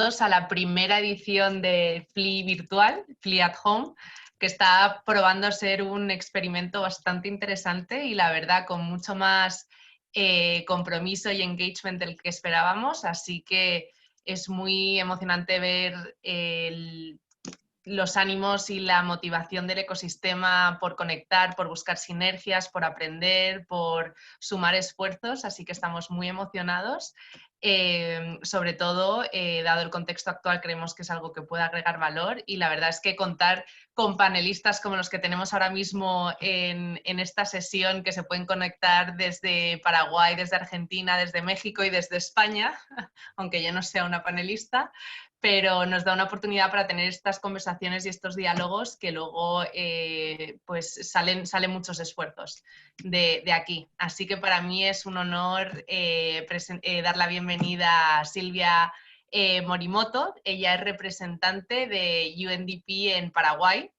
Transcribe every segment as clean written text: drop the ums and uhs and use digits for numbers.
a la primera edición de Flea virtual, Flea at Home, que está probando ser un experimento bastante interesante y la verdad con mucho más compromiso y engagement del que esperábamos, así que es muy emocionante ver los ánimos y la motivación del ecosistema por conectar, por buscar sinergias, por aprender, por sumar esfuerzos, así que estamos muy emocionados. Sobre todo, dado el contexto actual, creemos que es algo que puede agregar valor y la verdad es que contar con panelistas como los que tenemos ahora mismo en esta sesión, que se pueden conectar desde Paraguay, desde Argentina, desde México y desde España, aunque yo no sea una panelista, pero nos da una oportunidad para tener estas conversaciones y estos diálogos que luego pues salen muchos esfuerzos de aquí. Así que para mí es un honor dar la bienvenida a Silvia Morimoto. Ella es representante de UNDP en Paraguay.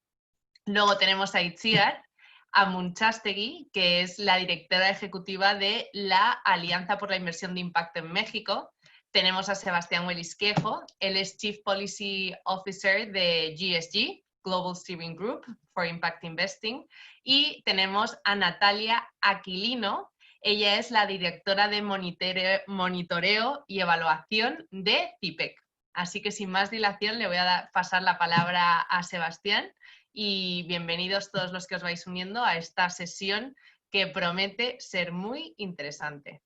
Luego tenemos a Itziar Amunchastegui, que es la directora ejecutiva de la Alianza por la Inversión de Impacto en México. Tenemos a Sebastián Huelisquejo, él es Chief Policy Officer de GSG, Global Steering Group for Impact Investing. Y tenemos a Natalia Aquilino, ella es la directora de monitoreo y evaluación de CIPEC. Así que sin más dilación le voy a pasar la palabra a Sebastián y bienvenidos todos los que os vais uniendo a esta sesión que promete ser muy interesante.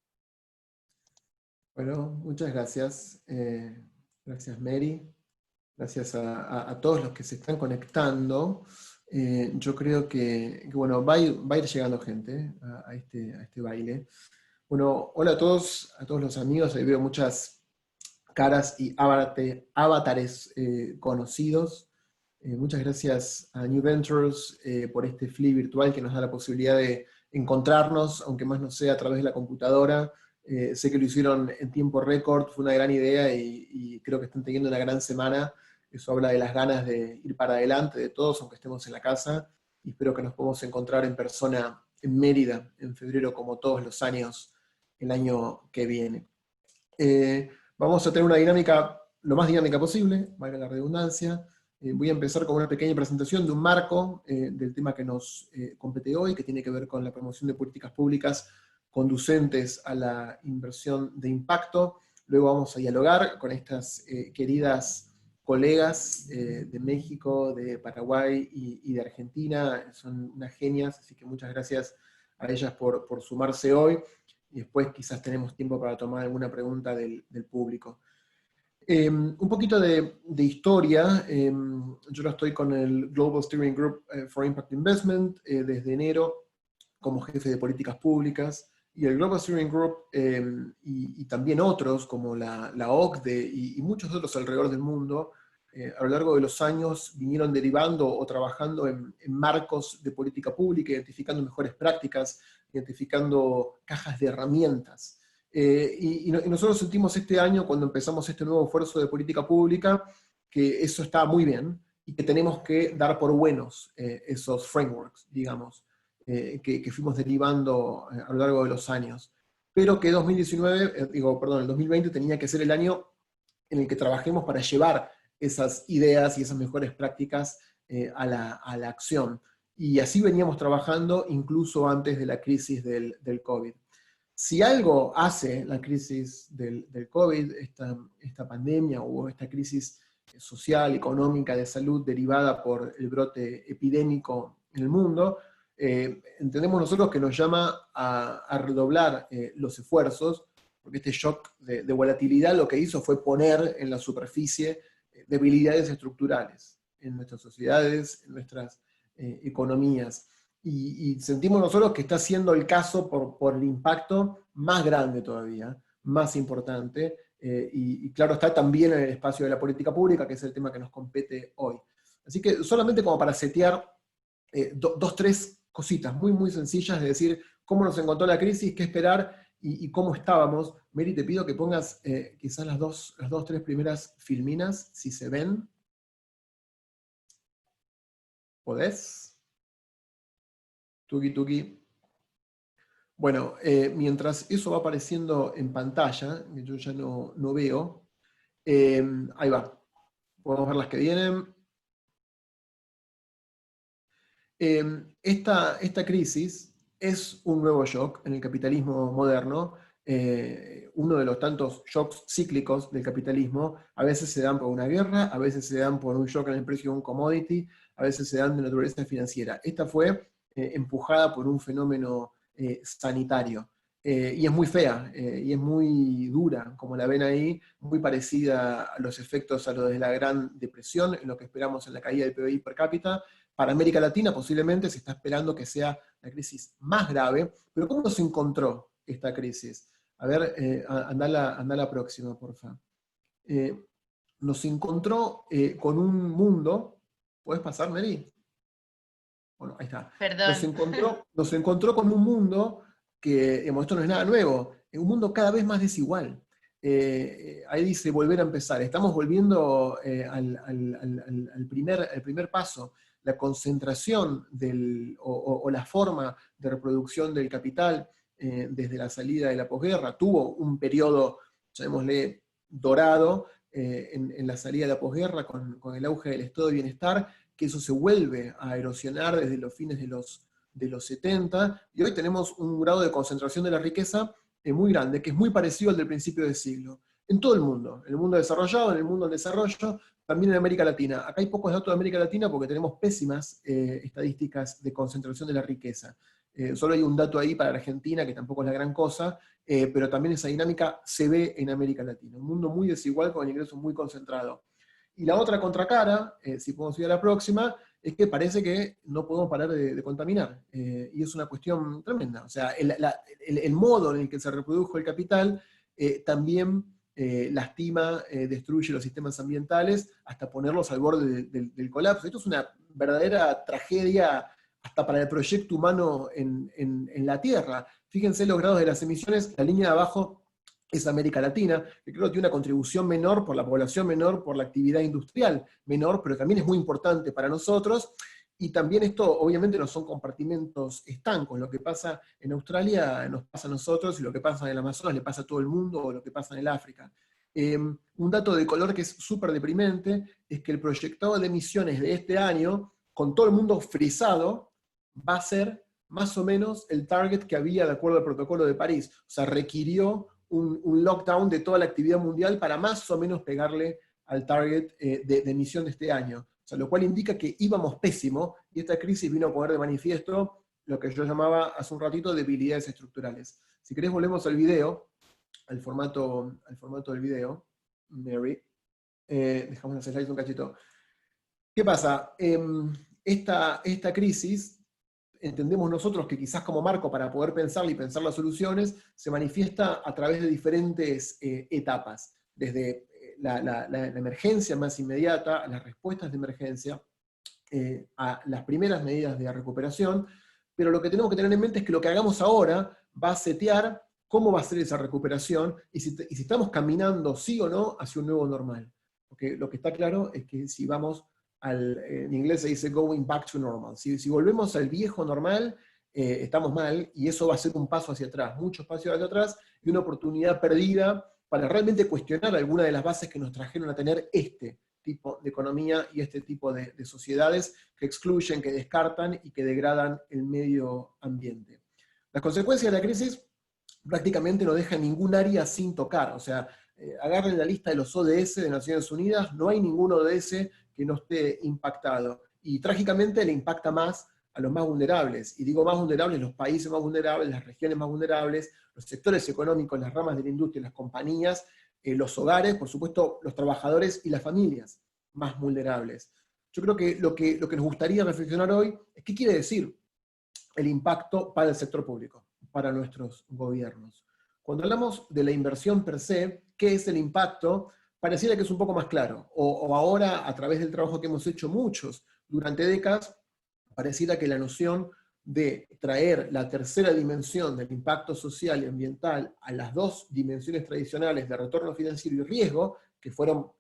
Bueno, muchas gracias. Gracias, Mary. Gracias a todos los que se están conectando. Yo creo que bueno, va a ir llegando gente a este baile. Bueno, hola a todos los amigos. Ahí veo muchas caras y avatares conocidos. Muchas gracias a New Ventures por este Flea virtual que nos da la posibilidad de encontrarnos, aunque más no sea a través de la computadora. Sé que lo hicieron en tiempo récord, fue una gran idea y creo que están teniendo una gran semana. Eso habla de las ganas de ir para adelante de todos, aunque estemos en la casa. Y espero que nos podamos encontrar en persona en Mérida en febrero, como todos los años, el año que viene. Vamos a tener una dinámica lo más dinámica posible, valga la redundancia. Voy a empezar con una pequeña presentación de un marco del tema que nos compete hoy, que tiene que ver con la promoción de políticas públicas conducentes a la inversión de impacto. Luego vamos a dialogar con estas queridas colegas de México, de Paraguay y de Argentina. Son unas genias, así que muchas gracias a ellas por sumarse hoy. Y después quizás tenemos tiempo para tomar alguna pregunta del público. Un poquito de historia. Yo no estoy con el Global Steering Group for Impact Investment desde enero como jefe de políticas públicas, y el Global Steering Group y también otros como la OCDE y muchos otros alrededor del mundo a lo largo de los años vinieron derivando o trabajando en marcos de política pública, identificando mejores prácticas, identificando cajas de herramientas. Y nosotros sentimos este año, cuando empezamos este nuevo esfuerzo de política pública, que eso está muy bien y que tenemos que dar por buenos esos frameworks, digamos, que fuimos derivando a lo largo de los años. Pero que el 2020 tenía que ser el año en el que trabajemos para llevar esas ideas y esas mejores prácticas a la acción. Y así veníamos trabajando incluso antes de la crisis del COVID. Si algo hace la crisis del COVID, esta pandemia o esta crisis social, económica, de salud derivada por el brote epidémico en el mundo, entendemos nosotros que nos llama a redoblar los esfuerzos, porque este shock de volatilidad lo que hizo fue poner en la superficie debilidades estructurales en nuestras sociedades, en nuestras economías. Y sentimos nosotros que está siendo el caso por el impacto más grande todavía, más importante, y claro está también en el espacio de la política pública, que es el tema que nos compete hoy. Así que solamente como para setear dos, tres cositas muy, muy sencillas de decir cómo nos encontró la crisis, qué esperar y cómo estábamos. Mary, te pido que pongas quizás las dos, tres primeras filminas, si se ven. ¿Podés? Tuki, tuki. Bueno, mientras eso va apareciendo en pantalla, que yo ya no veo, Ahí va. Podemos ver las que vienen. Esta crisis es un nuevo shock en el capitalismo moderno, uno de los tantos shocks cíclicos del capitalismo. A veces se dan por una guerra, a veces se dan por un shock en el precio de un commodity, a veces se dan de naturaleza financiera. Esta fue empujada por un fenómeno sanitario. Y es muy fea, y es muy dura, como la ven ahí, muy parecida a los efectos a los de la Gran Depresión, en lo que esperamos en la caída del PBI per cápita. Para América Latina posiblemente se está esperando que sea la crisis más grave, pero ¿cómo se encontró esta crisis? A ver, anda la próxima, por favor. Nos encontró con un mundo, ¿puedes pasar, Mary? Bueno, ahí está. Perdón. Nos encontró con un mundo que, digamos, esto no es nada nuevo, es un mundo cada vez más desigual. Ahí dice volver a empezar. Estamos volviendo al primer paso. La concentración o la forma de reproducción del capital desde la salida de la posguerra tuvo un periodo, llamémosle, dorado en la salida de la posguerra con el auge del estado de bienestar, que eso se vuelve a erosionar desde los fines de los 70, y hoy tenemos un grado de concentración de la riqueza muy grande, que es muy parecido al del principio del siglo, en todo el mundo desarrollado, en el mundo en desarrollo, también en América Latina. Acá hay pocos datos de América Latina porque tenemos pésimas estadísticas de concentración de la riqueza. Solo hay un dato ahí para Argentina, que tampoco es la gran cosa, pero también esa dinámica se ve en América Latina. Un mundo muy desigual con el ingreso muy concentrado. Y la otra contracara, si podemos ir a la próxima, es que parece que no podemos parar de contaminar. Y es una cuestión tremenda. O sea, el modo en el que se reprodujo el capital también lastima, destruye los sistemas ambientales hasta ponerlos al borde del colapso. Esto es una verdadera tragedia hasta para el proyecto humano en la Tierra. Fíjense los grados de las emisiones, la línea de abajo es América Latina, que creo que tiene una contribución menor por la población menor, por la actividad industrial menor, pero también es muy importante para nosotros. Y también esto obviamente no son compartimentos estancos, lo que pasa en Australia nos pasa a nosotros, y lo que pasa en el Amazonas le pasa a todo el mundo, o lo que pasa en el África. Un dato de color que es súper deprimente es que el proyectado de emisiones de este año, con todo el mundo frisado, va a ser más o menos el target que había de acuerdo al protocolo de París. O sea, requirió un lockdown de toda la actividad mundial para más o menos pegarle al target de emisión de este año. O sea, lo cual indica que íbamos pésimo, y esta crisis vino a poner de manifiesto lo que yo llamaba hace un ratito debilidades estructurales. Si querés volvemos al video, al formato del video, Mary. Dejamos las slides un cachito. ¿Qué pasa? Esta crisis, entendemos nosotros que quizás como marco para poder pensarla y pensar las soluciones, se manifiesta a través de diferentes etapas, desde la emergencia más inmediata, a las respuestas de emergencia, a las primeras medidas de recuperación, pero lo que tenemos que tener en mente es que lo que hagamos ahora va a setear cómo va a ser esa recuperación y si estamos caminando sí o no hacia un nuevo normal. Porque lo que está claro es que si vamos en inglés se dice going back to normal. Si volvemos al viejo normal, estamos mal, y eso va a ser un paso hacia atrás, muchos pasos hacia atrás, y una oportunidad perdida para realmente cuestionar alguna de las bases que nos trajeron a tener este tipo de economía y este tipo de sociedades que excluyen, que descartan y que degradan el medio ambiente. Las consecuencias de la crisis prácticamente no dejan ningún área sin tocar. O sea, agarren la lista de los ODS de Naciones Unidas, no hay ningún ODS que no esté impactado. Y trágicamente le impacta más a los más vulnerables. Y digo más vulnerables, los países más vulnerables, las regiones más vulnerables, los sectores económicos, las ramas de la industria, las compañías, los hogares, por supuesto, los trabajadores y las familias más vulnerables. Yo creo que lo que nos gustaría reflexionar hoy es qué quiere decir el impacto para el sector público, para nuestros gobiernos. Cuando hablamos de la inversión per se, ¿qué es el impacto? Pareciera que es un poco más claro, o ahora, a través del trabajo que hemos hecho muchos durante décadas, pareciera que la noción de traer la tercera dimensión del impacto social y ambiental a las dos dimensiones tradicionales de retorno financiero y riesgo, que fueron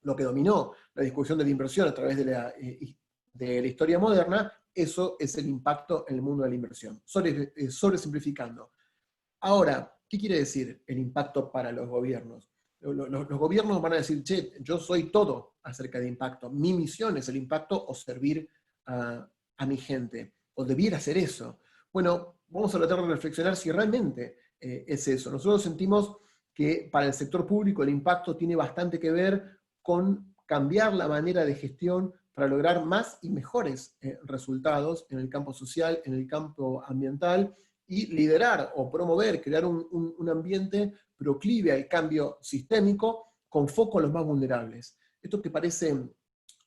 lo que dominó la discusión de la inversión a través de la historia moderna, eso es el impacto en el mundo de la inversión, sobresimplificando. Ahora, ¿qué quiere decir el impacto para los gobiernos? Los gobiernos van a decir, che, yo soy todo acerca de impacto. Mi misión es el impacto o servir a mi gente. O debiera ser eso. Bueno, vamos a tratar de reflexionar si realmente es eso. Nosotros sentimos que para el sector público el impacto tiene bastante que ver con cambiar la manera de gestión para lograr más y mejores resultados en el campo social, en el campo ambiental, y liderar o promover, crear un ambiente proclive al cambio sistémico con foco en los más vulnerables. Esto que parece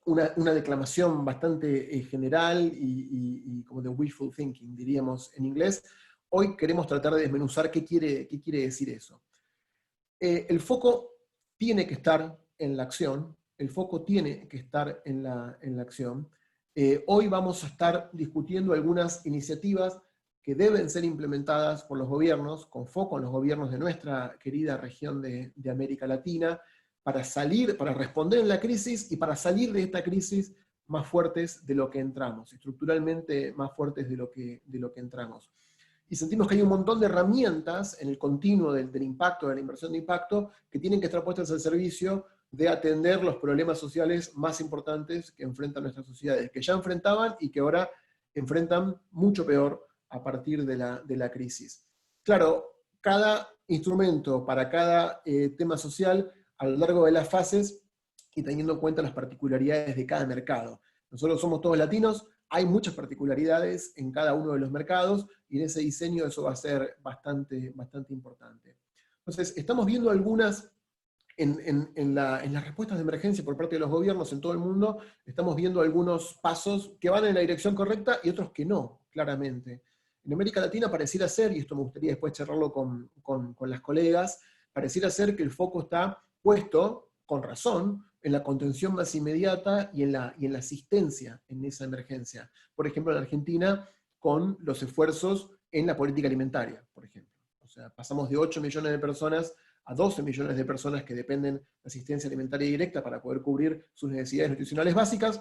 una declamación bastante general y como de wishful thinking, diríamos en inglés, hoy queremos tratar de desmenuzar qué quiere decir eso. El foco tiene que estar en la acción, el foco tiene que estar en la acción. Hoy vamos a estar discutiendo algunas iniciativas que deben ser implementadas por los gobiernos, con foco en los gobiernos de nuestra querida región de América Latina, para responder en la crisis y para salir de esta crisis más fuertes de lo que entramos, estructuralmente más fuertes de lo que entramos. Y sentimos que hay un montón de herramientas en el continuo del impacto, de la inversión de impacto, que tienen que estar puestas al servicio de atender los problemas sociales más importantes que enfrentan nuestras sociedades, que ya enfrentaban y que ahora enfrentan mucho peor a partir de la crisis. Claro, cada instrumento para cada tema social, a lo largo de las fases, y teniendo en cuenta las particularidades de cada mercado. Nosotros somos todos latinos, hay muchas particularidades en cada uno de los mercados, y en ese diseño eso va a ser bastante importante. Entonces, estamos viendo algunas, en las respuestas de emergencia por parte de los gobiernos en todo el mundo, estamos viendo algunos pasos que van en la dirección correcta y otros que no, claramente. En América Latina pareciera ser, y esto me gustaría después charlarlo con las colegas, pareciera ser que el foco está puesto, con razón, en la contención más inmediata y en la asistencia en esa emergencia. Por ejemplo, en Argentina, con los esfuerzos en la política alimentaria, por ejemplo. O sea, pasamos de 8 millones de personas a 12 millones de personas que dependen de asistencia alimentaria directa para poder cubrir sus necesidades nutricionales básicas.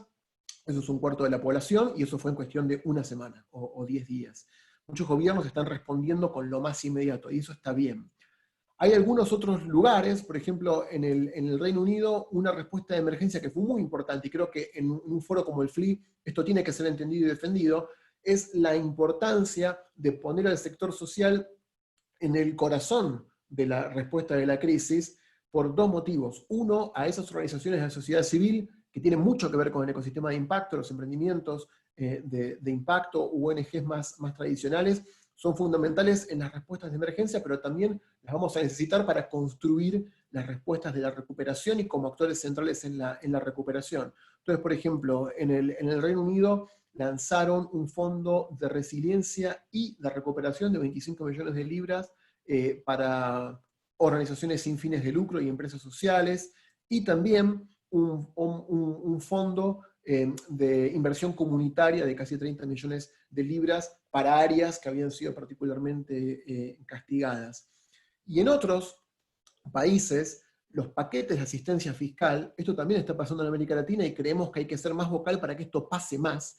Eso es un cuarto de la población, y eso fue en cuestión de una semana o 10 días. Muchos gobiernos están respondiendo con lo más inmediato, y eso está bien. Hay algunos otros lugares, por ejemplo, en el Reino Unido, una respuesta de emergencia que fue muy importante, y creo que en un foro como el FLI esto tiene que ser entendido y defendido, es la importancia de poner al sector social en el corazón de la respuesta de la crisis, por dos motivos. Uno, a esas organizaciones de la sociedad civil que tienen mucho que ver con el ecosistema de impacto, los emprendimientos de impacto, ONGs más tradicionales, son fundamentales en las respuestas de emergencia, pero también las vamos a necesitar para construir las respuestas de la recuperación y como actores centrales en la recuperación. Entonces, por ejemplo, en el Reino Unido lanzaron un fondo de resiliencia y de recuperación de 25 millones de libras para organizaciones sin fines de lucro y empresas sociales, y también un fondo de inversión comunitaria de casi 30 millones de libras para áreas que habían sido particularmente castigadas. Y en otros países, los paquetes de asistencia fiscal, esto también está pasando en América Latina y creemos que hay que ser más vocal para que esto pase más,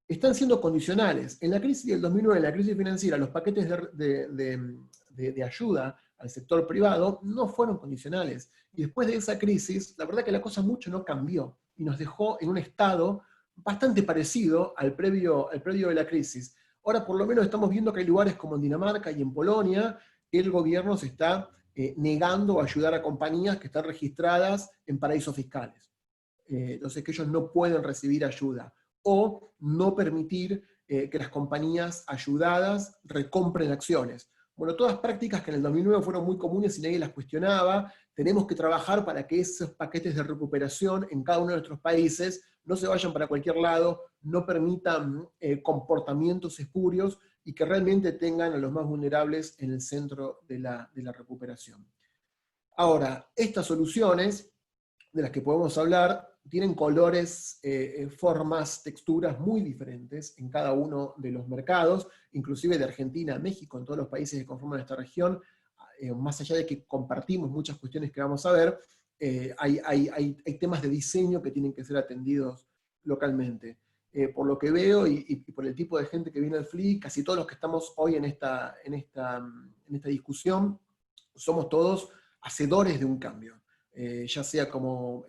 están siendo condicionales. En la crisis del 2009, en la crisis financiera, los paquetes de ayuda al sector privado no fueron condicionales. Y después de esa crisis, la verdad que la cosa mucho no cambió y nos dejó en un estado bastante parecido al previo de la crisis. Ahora por lo menos estamos viendo que hay lugares como en Dinamarca y en Polonia que el gobierno se está negando a ayudar a compañías que están registradas en paraísos fiscales. Entonces que ellos no pueden recibir ayuda, o no permitir que las compañías ayudadas recompren acciones. Bueno, todas prácticas que en el 2009 fueron muy comunes y nadie las cuestionaba. Tenemos que trabajar para que esos paquetes de recuperación en cada uno de nuestros países no se vayan para cualquier lado, no permitan comportamientos espurios y que realmente tengan a los más vulnerables en el centro de la recuperación. Ahora, estas soluciones de las que podemos hablar tienen colores, formas, texturas muy diferentes en cada uno de los mercados, inclusive de Argentina a México, en todos los países que conforman esta región, más allá de que compartimos muchas cuestiones que vamos a ver, hay temas de diseño que tienen que ser atendidos localmente. Por lo que veo y por el tipo de gente que viene al FLI, casi todos los que estamos hoy en esta discusión, somos todos hacedores de un cambio, ya sea como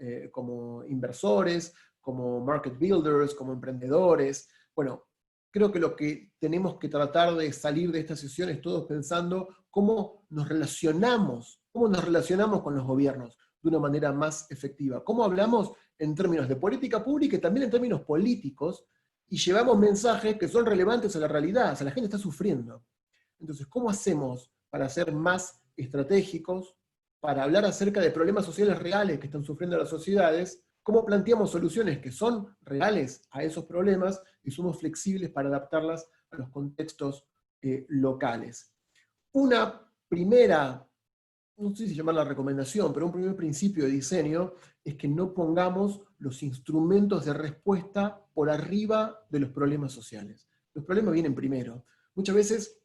inversores, como market builders, como emprendedores. Bueno, creo que lo que tenemos que tratar de salir de esta sesión es todos pensando cómo nos relacionamos con los gobiernos de una manera más efectiva, cómo hablamos en términos de política pública y también en términos políticos, y llevamos mensajes que son relevantes a la realidad. O sea, la gente está sufriendo. Entonces, ¿cómo hacemos para ser más estratégicos, para hablar acerca de problemas sociales reales que están sufriendo las sociedades? ¿Cómo planteamos soluciones que son reales a esos problemas y somos flexibles para adaptarlas a los contextos locales? Una primera, no sé si llamarla recomendación, pero un primer principio de diseño es que no pongamos los instrumentos de respuesta por arriba de los problemas sociales. Los problemas vienen primero. Muchas veces,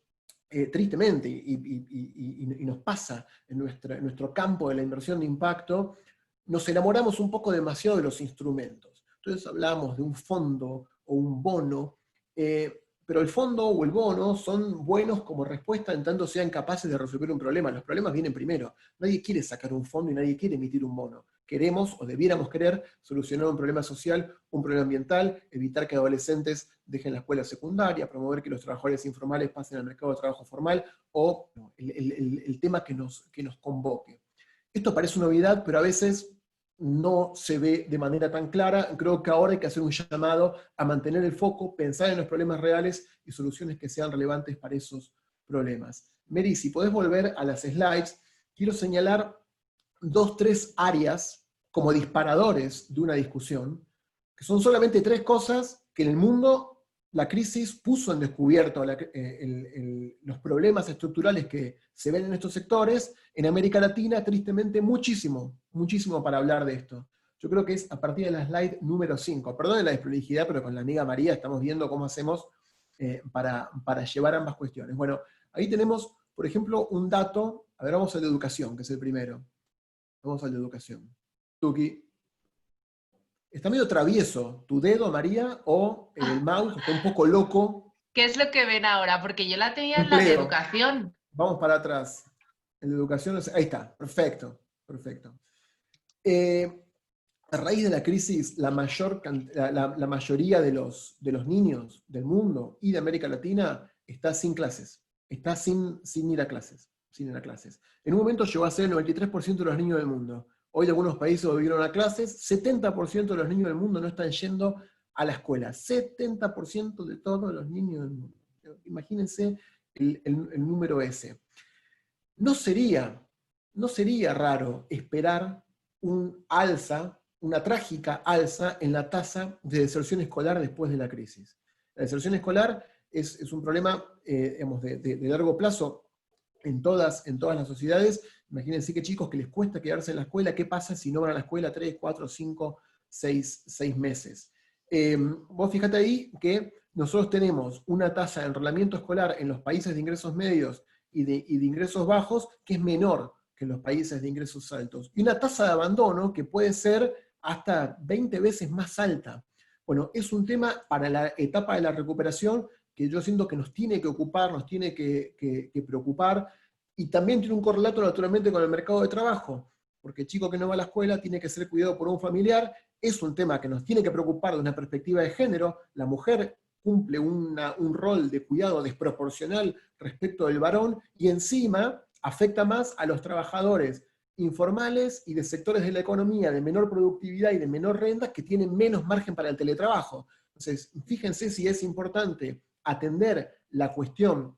tristemente, y nos pasa en nuestro campo de la inversión de impacto, nos enamoramos un poco demasiado de los instrumentos. Entonces hablamos de un fondo o un bono, pero el fondo o el bono son buenos como respuesta en tanto sean capaces de resolver un problema. Los problemas vienen primero. Nadie quiere sacar un fondo y nadie quiere emitir un bono. Queremos o debiéramos querer solucionar un problema social, un problema ambiental, evitar que adolescentes dejen la escuela secundaria, promover que los trabajadores informales pasen al mercado de trabajo formal, o el tema que nos convoque. Esto parece una novedad, pero a veces no se ve de manera tan clara. Creo que ahora hay que hacer un llamado a mantener el foco, pensar en los problemas reales y soluciones que sean relevantes para esos problemas. Mary, si podés volver a las slides, quiero señalar 2, 3 áreas como disparadores de una discusión, que son solamente 3 cosas que en el mundo la crisis puso en descubierto los problemas estructurales que se ven en estos sectores. En América Latina, tristemente, muchísimo para hablar de esto. Yo creo que es a partir de la slide número 5. Perdonen la desprolijidad, pero con la amiga María estamos viendo cómo hacemos para llevar ambas cuestiones. Bueno, ahí tenemos, por ejemplo, un dato. A ver, vamos a la educación, que es el primero. Vamos a la educación. Tuki. Está medio travieso tu dedo, María, o el mouse, está un poco loco. ¿Qué es lo que ven ahora? Porque yo la tenía en la de Empleo. educación. Vamos para atrás. En la educación, ahí está, perfecto. A raíz de la crisis, la mayoría de los niños del mundo y de América Latina está sin clases, está sin ir a clases. En un momento llegó a ser el 93% de los niños del mundo. Hoy algunos países volvieron a clases, 70% de los niños del mundo no están yendo a la escuela. 70% de todos los niños del mundo. Imagínense el número ese. No sería raro esperar una trágica alza en la tasa de deserción escolar después de la crisis. La deserción escolar es un problema de largo plazo en todas las sociedades. Imagínense que chicos que les cuesta quedarse en la escuela, ¿qué pasa si no van a la escuela 3, 4, 5, 6 meses? Vos fíjate ahí que nosotros tenemos una tasa de enrolamiento escolar en los países de ingresos medios y de ingresos bajos que es menor que en los países de ingresos altos. Y una tasa de abandono que puede ser hasta 20 veces más alta. Bueno, es un tema para la etapa de la recuperación que yo siento que nos tiene que ocupar, nos tiene que preocupar, y también tiene un correlato naturalmente con el mercado de trabajo, porque el chico que no va a la escuela tiene que ser cuidado por un familiar. Es un tema que nos tiene que preocupar de una perspectiva de género. La mujer cumple un rol de cuidado desproporcional respecto del varón, y encima afecta más a los trabajadores informales y de sectores de la economía de menor productividad y de menor renta que tienen menos margen para el teletrabajo. Entonces, fíjense si es importante atender la cuestión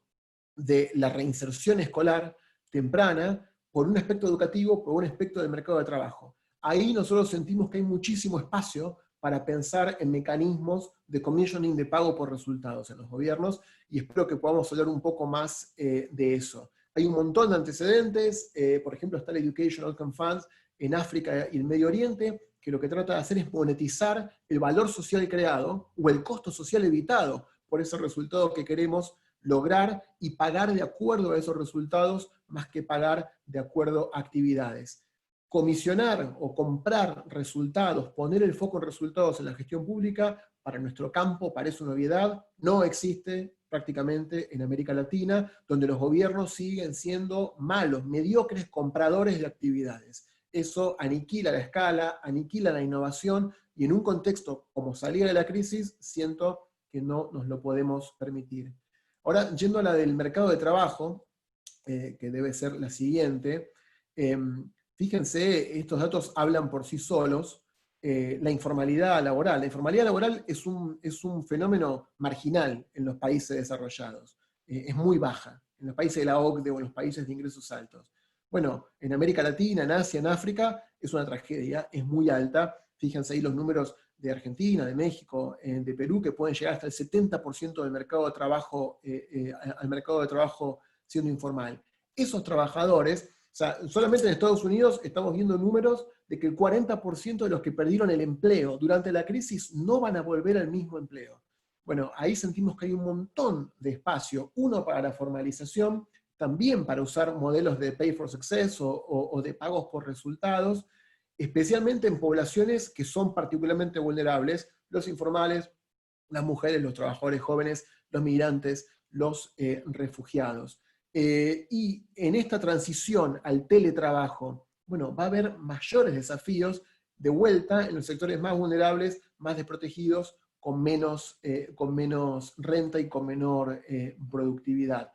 de la reinserción escolar temprana por un aspecto educativo, por un aspecto del mercado de trabajo. Ahí nosotros sentimos que hay muchísimo espacio para pensar en mecanismos de commissioning, de pago por resultados en los gobiernos, y espero que podamos hablar un poco más de eso. Hay un montón de antecedentes, por ejemplo está el Education Outcome Funds en África y el Medio Oriente, que lo que trata de hacer es monetizar el valor social creado o el costo social evitado por ese resultado que queremos lograr, y pagar de acuerdo a esos resultados más que pagar de acuerdo a actividades. Comisionar o comprar resultados, poner el foco en resultados en la gestión pública, para nuestro campo parece una obviedad, no existe prácticamente en América Latina, donde los gobiernos siguen siendo malos, mediocres compradores de actividades. Eso aniquila la escala, aniquila la innovación, y en un contexto como salir de la crisis, siento que no nos lo podemos permitir. Ahora, yendo a la del mercado de trabajo, que debe ser la siguiente, fíjense, estos datos hablan por sí solos. La informalidad laboral. La informalidad laboral es un fenómeno marginal en los países desarrollados. Es muy baja, en los países de la OCDE o en los países de ingresos altos. Bueno, en América Latina, en Asia, en África, es una tragedia, es muy alta. Fíjense ahí los números de Argentina, de México, de Perú, que pueden llegar hasta el 70% del mercado de trabajo, al mercado de trabajo siendo informal. Esos trabajadores, o sea, solamente en Estados Unidos estamos viendo números de que el 40% de los que perdieron el empleo durante la crisis no van a volver al mismo empleo. Bueno, ahí sentimos que hay un montón de espacio, uno para la formalización, también para usar modelos de pay for success o de pagos por resultados, especialmente en poblaciones que son particularmente vulnerables, los informales, las mujeres, los trabajadores jóvenes, los migrantes, los refugiados. Y en esta transición al teletrabajo, bueno, va a haber mayores desafíos de vuelta en los sectores más vulnerables, más desprotegidos, con menos renta y con menor productividad.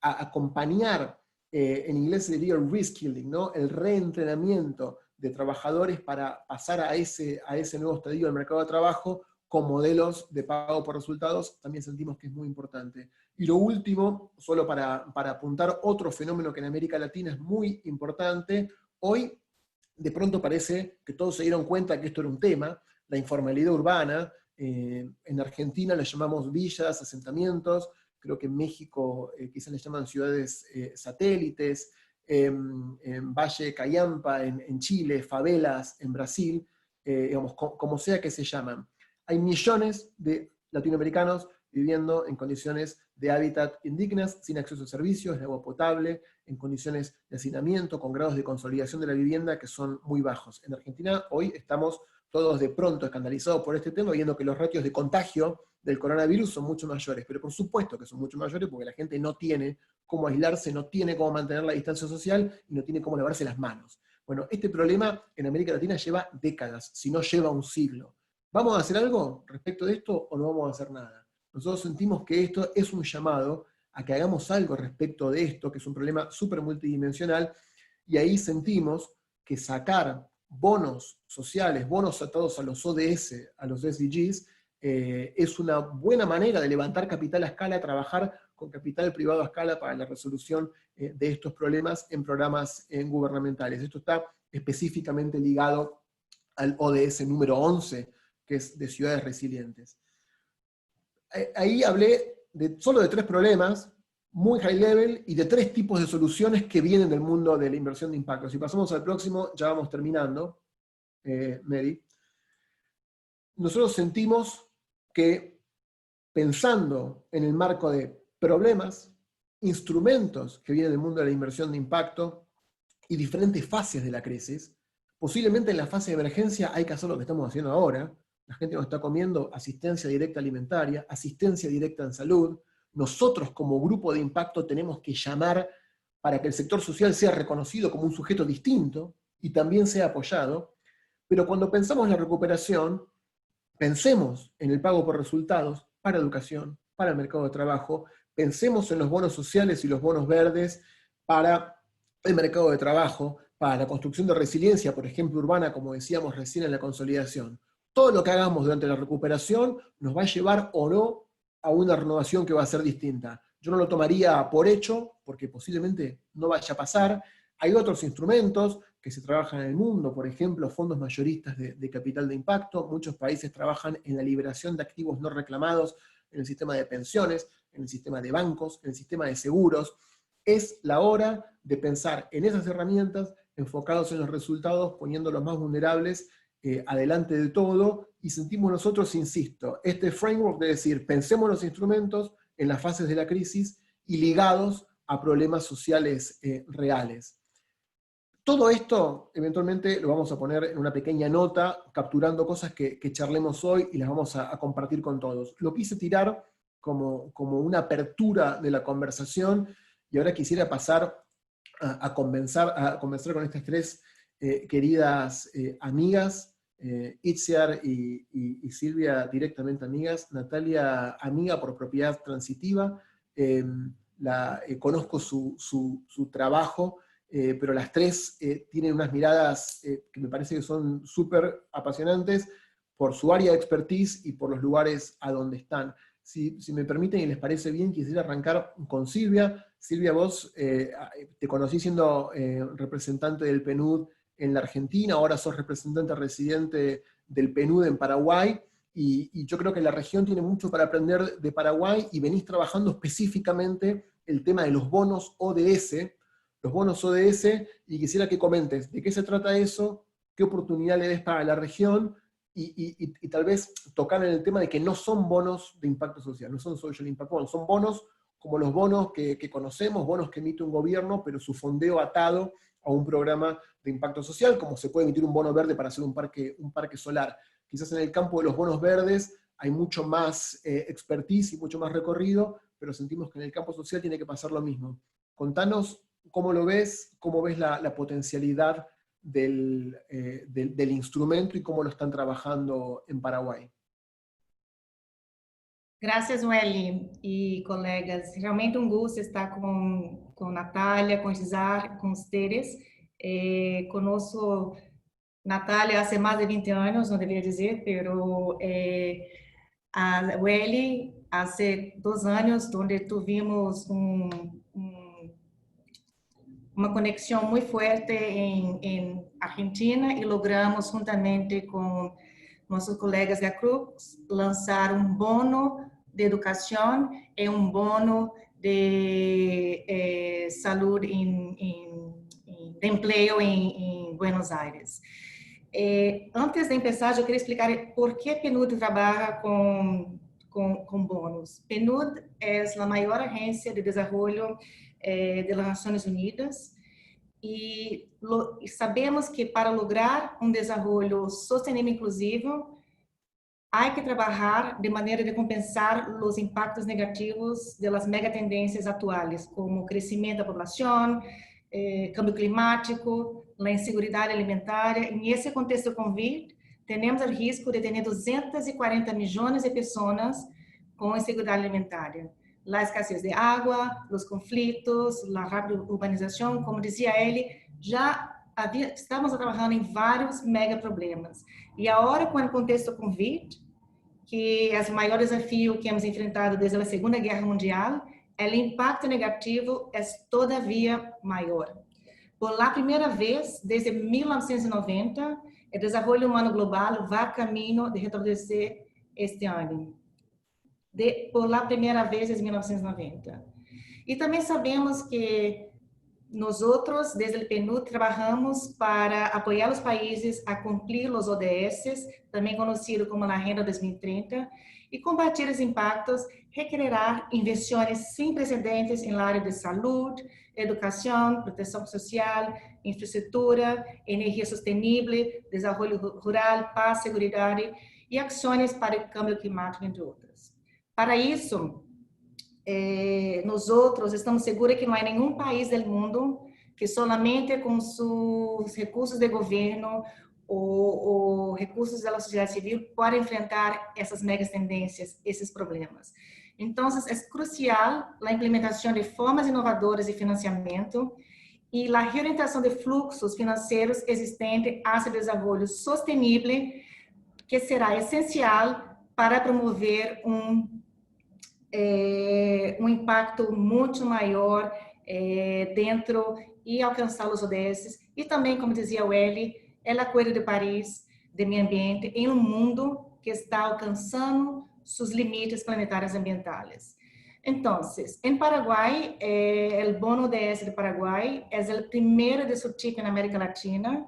Acompañar, en inglés se diría reskilling, ¿no? El reentrenamiento de trabajadores para pasar a ese nuevo estadio del mercado de trabajo con modelos de pago por resultados, también sentimos que es muy importante. Y lo último, solo para apuntar otro fenómeno que en América Latina es muy importante, hoy de pronto parece que todos se dieron cuenta que esto era un tema, la informalidad urbana. En Argentina le llamamos villas, asentamientos, creo que en México quizás le llaman ciudades satélites, en Valle Cayampa, en Chile, favelas en Brasil, digamos, como sea que se llaman. Hay millones de latinoamericanos viviendo en condiciones de hábitat indignas, sin acceso a servicios, de agua potable, en condiciones de hacinamiento, con grados de consolidación de la vivienda que son muy bajos. En Argentina hoy estamos todos de pronto escandalizados por este tema, viendo que los ratios de contagio del coronavirus son mucho mayores, pero por supuesto que son mucho mayores porque la gente no tiene cómo aislarse, no tiene cómo mantener la distancia social y no tiene cómo lavarse las manos. Bueno, este problema en América Latina lleva décadas, si no lleva un siglo. ¿Vamos a hacer algo respecto de esto o no vamos a hacer nada? Nosotros sentimos que esto es un llamado a que hagamos algo respecto de esto, que es un problema súper multidimensional, y ahí sentimos que sacar bonos sociales, bonos atados a los ODS, a los SDGs, es una buena manera de levantar capital a escala, trabajar con capital privado a escala para la resolución de estos problemas en programas gubernamentales. Esto está específicamente ligado al ODS número 11, que es de ciudades resilientes. Ahí hablé solo de 3 problemas, muy high level, y de 3 tipos de soluciones que vienen del mundo de la inversión de impacto. Si pasamos al próximo, ya vamos terminando, Mary. Nosotros sentimos que, pensando en el marco de problemas, instrumentos que vienen del mundo de la inversión de impacto y diferentes fases de la crisis, posiblemente en la fase de emergencia hay que hacer lo que estamos haciendo ahora. La gente no está comiendo asistencia directa alimentaria, asistencia directa en salud. Nosotros como grupo de impacto tenemos que llamar para que el sector social sea reconocido como un sujeto distinto y también sea apoyado. Pero cuando pensamos en la recuperación, pensemos en el pago por resultados para educación, para el mercado de trabajo, pensemos en los bonos sociales y los bonos verdes para el mercado de trabajo, para la construcción de resiliencia, por ejemplo, urbana, como decíamos recién en la consolidación. Todo lo que hagamos durante la recuperación nos va a llevar o no a una renovación que va a ser distinta. Yo no lo tomaría por hecho, porque posiblemente no vaya a pasar. Hay otros instrumentos que se trabajan en el mundo, por ejemplo, fondos mayoristas de capital de impacto. Muchos países trabajan en la liberación de activos no reclamados en el sistema de pensiones, en el sistema de bancos, en el sistema de seguros. Es la hora de pensar en esas herramientas enfocados en los resultados, poniendo a los más vulnerables adelante de todo, y sentimos nosotros, insisto, este framework de decir, pensemos los instrumentos en las fases de la crisis y ligados a problemas sociales reales. Todo esto, eventualmente, lo vamos a poner en una pequeña nota, capturando cosas que charlemos hoy y las vamos a compartir con todos. Lo quise tirar como una apertura de la conversación, y ahora quisiera pasar a conversar con estas tres queridas amigas, Itziar y Silvia directamente amigas, Natalia amiga por propiedad transitiva, conozco su trabajo, pero las tres tienen unas miradas que me parece que son súper apasionantes por su área de expertise y por los lugares a donde están. Si me permiten y les parece bien, quisiera arrancar con Silvia. Silvia, vos te conocí siendo representante del PNUD en la Argentina, ahora sos representante residente del PNUD en Paraguay, y yo creo que la región tiene mucho para aprender de Paraguay, y venís trabajando específicamente el tema de los bonos ODS, y quisiera que comentes de qué se trata eso, qué oportunidad le ves para la región, y tal vez tocar en el tema de que no son bonos de impacto social, no son social impact bonds, son bonos como los bonos que conocemos, bonos que emite un gobierno, pero su fondeo atado a un programa de impacto social, como se puede emitir un bono verde para hacer un parque solar. Quizás en el campo de los bonos verdes hay mucho más expertise y mucho más recorrido, pero sentimos que en el campo social tiene que pasar lo mismo. Contanos cómo lo ves, cómo ves la potencialidad del instrumento y cómo lo están trabajando en Paraguay. Graças, Welly e colegas. Realmente um gosto estar com Natália, com Gisar, com vocês. Conheço Natália há mais de 20 anos, não deveria dizer, pero a Welly há 2 anos, onde tuvimos uma conexão muito forte em Argentina e logramos, juntamente com nossos colegas da Crux, lançar um bono de educação e um bono de saúde de emprego em Buenos Aires. Antes de começar, eu queria explicar por que PNUD trabalha com bônus. PNUD é a maior agência de desenvolvimento das Nações Unidas, e sabemos que para lograr um desenvolvimento sustentable e inclusivo, há que trabalhar de maneira de compensar os impactos negativos das megatendências atuais, como o crescimento da população, câmbio climático, a insegurança alimentar. Nesse contexto COVID, temos o risco de ter 240 milhões de pessoas com insegurança alimentar. A escassez de água, os conflitos, a rápida urbanização, como dizia ele, estamos trabalhando em vários mega problemas. E agora, com o contexto COVID, que é o maior desafio que hemos enfrentado desde a Segunda Guerra Mundial, o impacto negativo é todavia maior. Por la primeira vez, desde 1990, o desenvolvimento humano global vai a caminho de retroceder este ano. Por la primeira vez desde 1990. E também sabemos que nós, desde o PNUD, trabalhamos para apoiar os países a cumprir os ODS, também conhecido como a Agenda 2030, e combater os impactos requererá investimentos sem precedentes em área de saúde, educação, proteção social, infraestrutura, energia sustentável, desenvolvimento rural, paz, segurança e ações para o câmbio climático, entre outras. Para isso, nós estamos seguros que não há nenhum país do mundo que solamente com seus recursos de governo ou recursos da sociedade civil pode enfrentar essas megas tendências, esses problemas. Então, é crucial a implementação de formas inovadoras de financiamento e a reorientação de fluxos financeiros existentes hacia desenvolvimento sustentável, que será essencial para promover um impacto muito maior dentro e alcançar os ODS, e também, como dizia o Eli, o Acordo de Paris de Meio Ambiente em um mundo que está alcançando seus limites planetários ambientais. Então, em Paraguai, o Bono ODS de Paraguai é o primeiro de seu tipo na América Latina,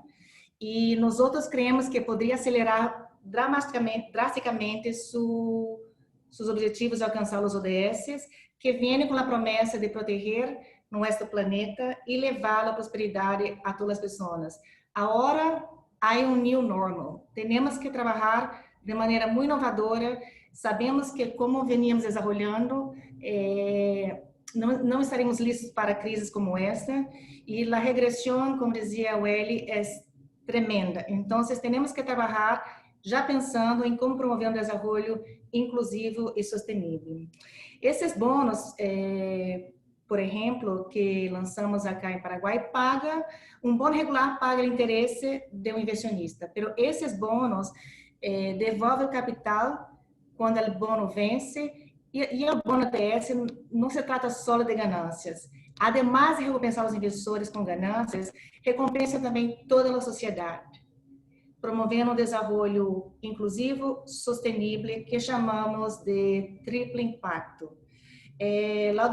e nós creemos que poderia acelerar drasticamente seus objetivos de alcançar os ODS, que vêm com a promessa de proteger nosso planeta e levar a prosperidade a todas as pessoas. Agora há um new normal. Temos que trabalhar de manera muy innovadora. Sabemos que como veníamos desarrollando, não estaremos listos para crises como esta, e a regressão, como dizia Welly, é tremenda. Então, temos que trabalhar já pensando em como promover um desenvolvimento inclusivo e sustentável. Esses bônus, por exemplo, que lançamos acá em Paraguai, um bônus regular paga o interesse do inversionista, mas esses bônus devolvem o capital quando o bônus vence, e o bônus TS não se trata só de ganâncias. Ademais de recompensar os investidores com ganâncias, recompensa também toda a sociedade, promovendo um desenvolvimento inclusivo, sustentável, que chamamos de triplo impacto. A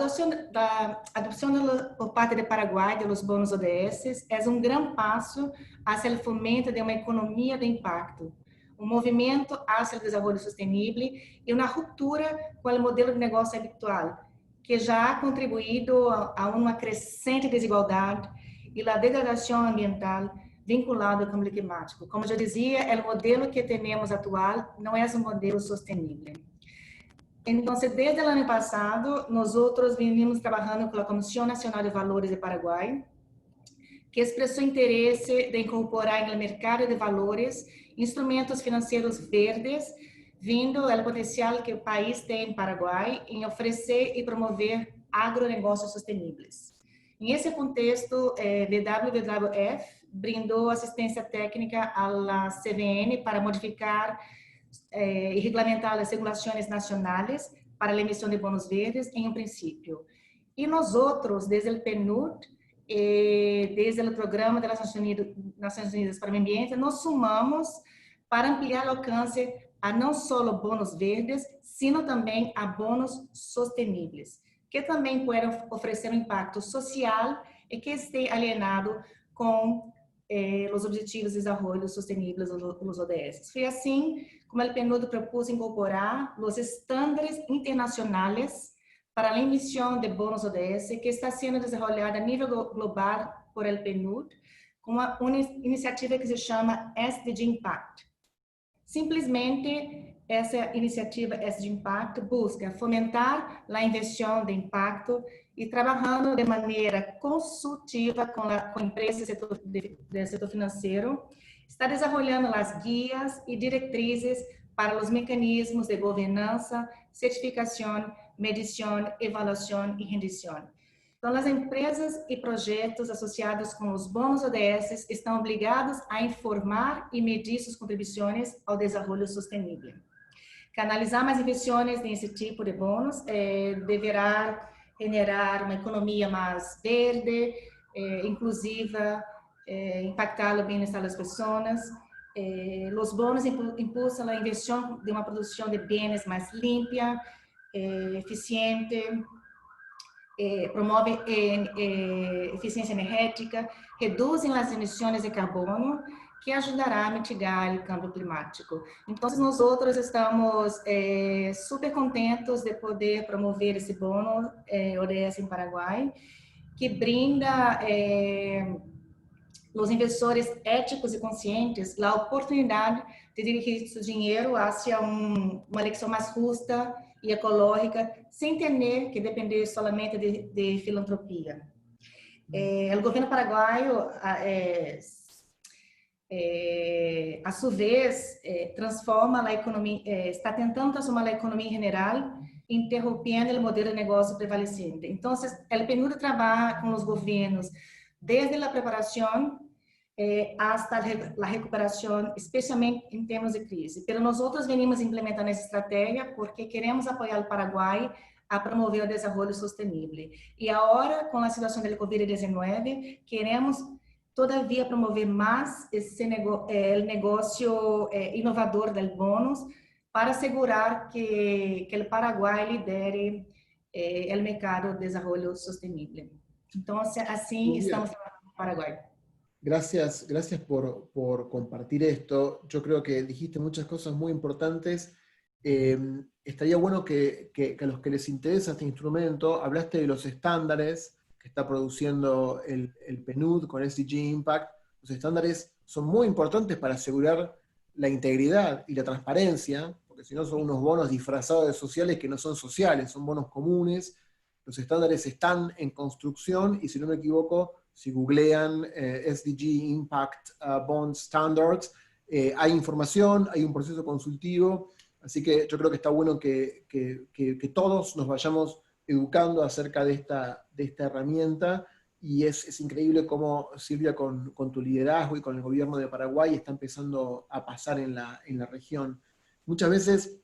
adopção por parte do Paraguai dos bônus ODS é um grande passo hacia o fomento de uma economia de impacto, um movimento hacia o desenvolvimento sustentável e uma ruptura com o modelo de negócio habitual, que já ha contribuído a uma crescente desigualdade e a degradação ambiental vinculada ao cambio climático. Como eu dizia, o modelo que temos atual não é um modelo sustentável. Então, desde o ano passado, nós venimos trabalhando com a Comissão Nacional de Valores de Paraguai, que expressou interesse de incorporar no mercado de valores instrumentos financeiros verdes, vindo o potencial que o país tem em Paraguai em oferecer e promover agronegócios sustentáveis. Nesse contexto, WWF brindou assistência técnica à CVN para modificar e regulamentar as regulações nacionais para a emissão de bônus verdes em princípio. E nós desde o PNUD, desde o Programa das Nações Unidas para o Meio Ambiente, nos sumamos para ampliar o alcance a não só bônus verdes, sino também a bônus sustentáveis, que também podem oferecer um impacto social e que esteja alinhado com os Objetivos de Desenvolvimento Sustentável dos ODS. Foi assim como o PNUD propôs incorporar os estándares internacionais para a emissão de bônus ODS, que está sendo desenvolvida a nível global por el PNUD, com uma iniciativa que se chama SDG Impact. Simplesmente, essa iniciativa SDG Impact busca fomentar a inversão de impacto e trabalhando de maneira consultiva com empresas do setor financeiro, está desenvolvendo as guias e diretrizes para os mecanismos de governança, certificação, medição, avaliação e rendição. Então, as empresas e projetos associados com os bônus ODS estão obrigados a informar e medir suas contribuições ao desenvolvimento sustentável. Canalizar mais investimentos nesse tipo de bônus deverá generar uma economia mais verde, inclusiva, impactar o bem-estar das pessoas. Os bônus impulsam a inversão de uma produção de bens mais limpa, eficiente, promove eficiência energética, reduzem as emissões de carbono, que ajudará a mitigar o câmbio climático. Então, nós estamos super contentes de poder promover esse bônus ODS em Paraguai, que brinda os investidores éticos e conscientes a oportunidade de dirigir seu dinheiro hacia uma eleição mais justa e ecológica, sem ter que depender somente de filantropia. O governo paraguaio, a sua vez, transforma a economia, está tentando transformar a economia em geral, interrompendo o modelo de negócio prevalecente. Então, o PNUD trabalha com os governos desde a preparação hasta a recuperação, especialmente em termos de crise. Pero nós venimos implementando essa estratégia porque queremos apoiar o Paraguai a promover o desenvolvimento sustentável. E agora, com a situação da Covid-19, queremos todavia promover mais esse negócio inovador do bônus para assegurar que o Paraguai lidere o mercado de desenvolvimento sustentável. Então, assim estamos trabalhando no Paraguai. Gracias por compartir esto. Yo creo que dijiste muchas cosas muy importantes. Estaría bueno que a los que les interesa este instrumento, hablaste de los estándares que está produciendo el PNUD con SDG Impact. Los estándares son muy importantes para asegurar la integridad y la transparencia, porque si no son unos bonos disfrazados de sociales que no son sociales, son bonos comunes. Los estándares están en construcción y si no me equivoco, si googlean SDG Impact Bond Standards, hay información, hay un proceso consultivo, así que yo creo que está bueno que todos nos vayamos educando acerca de esta herramienta, y es increíble cómo Silvia con tu liderazgo y con el gobierno de Paraguay está empezando a pasar en la región. Muchas veces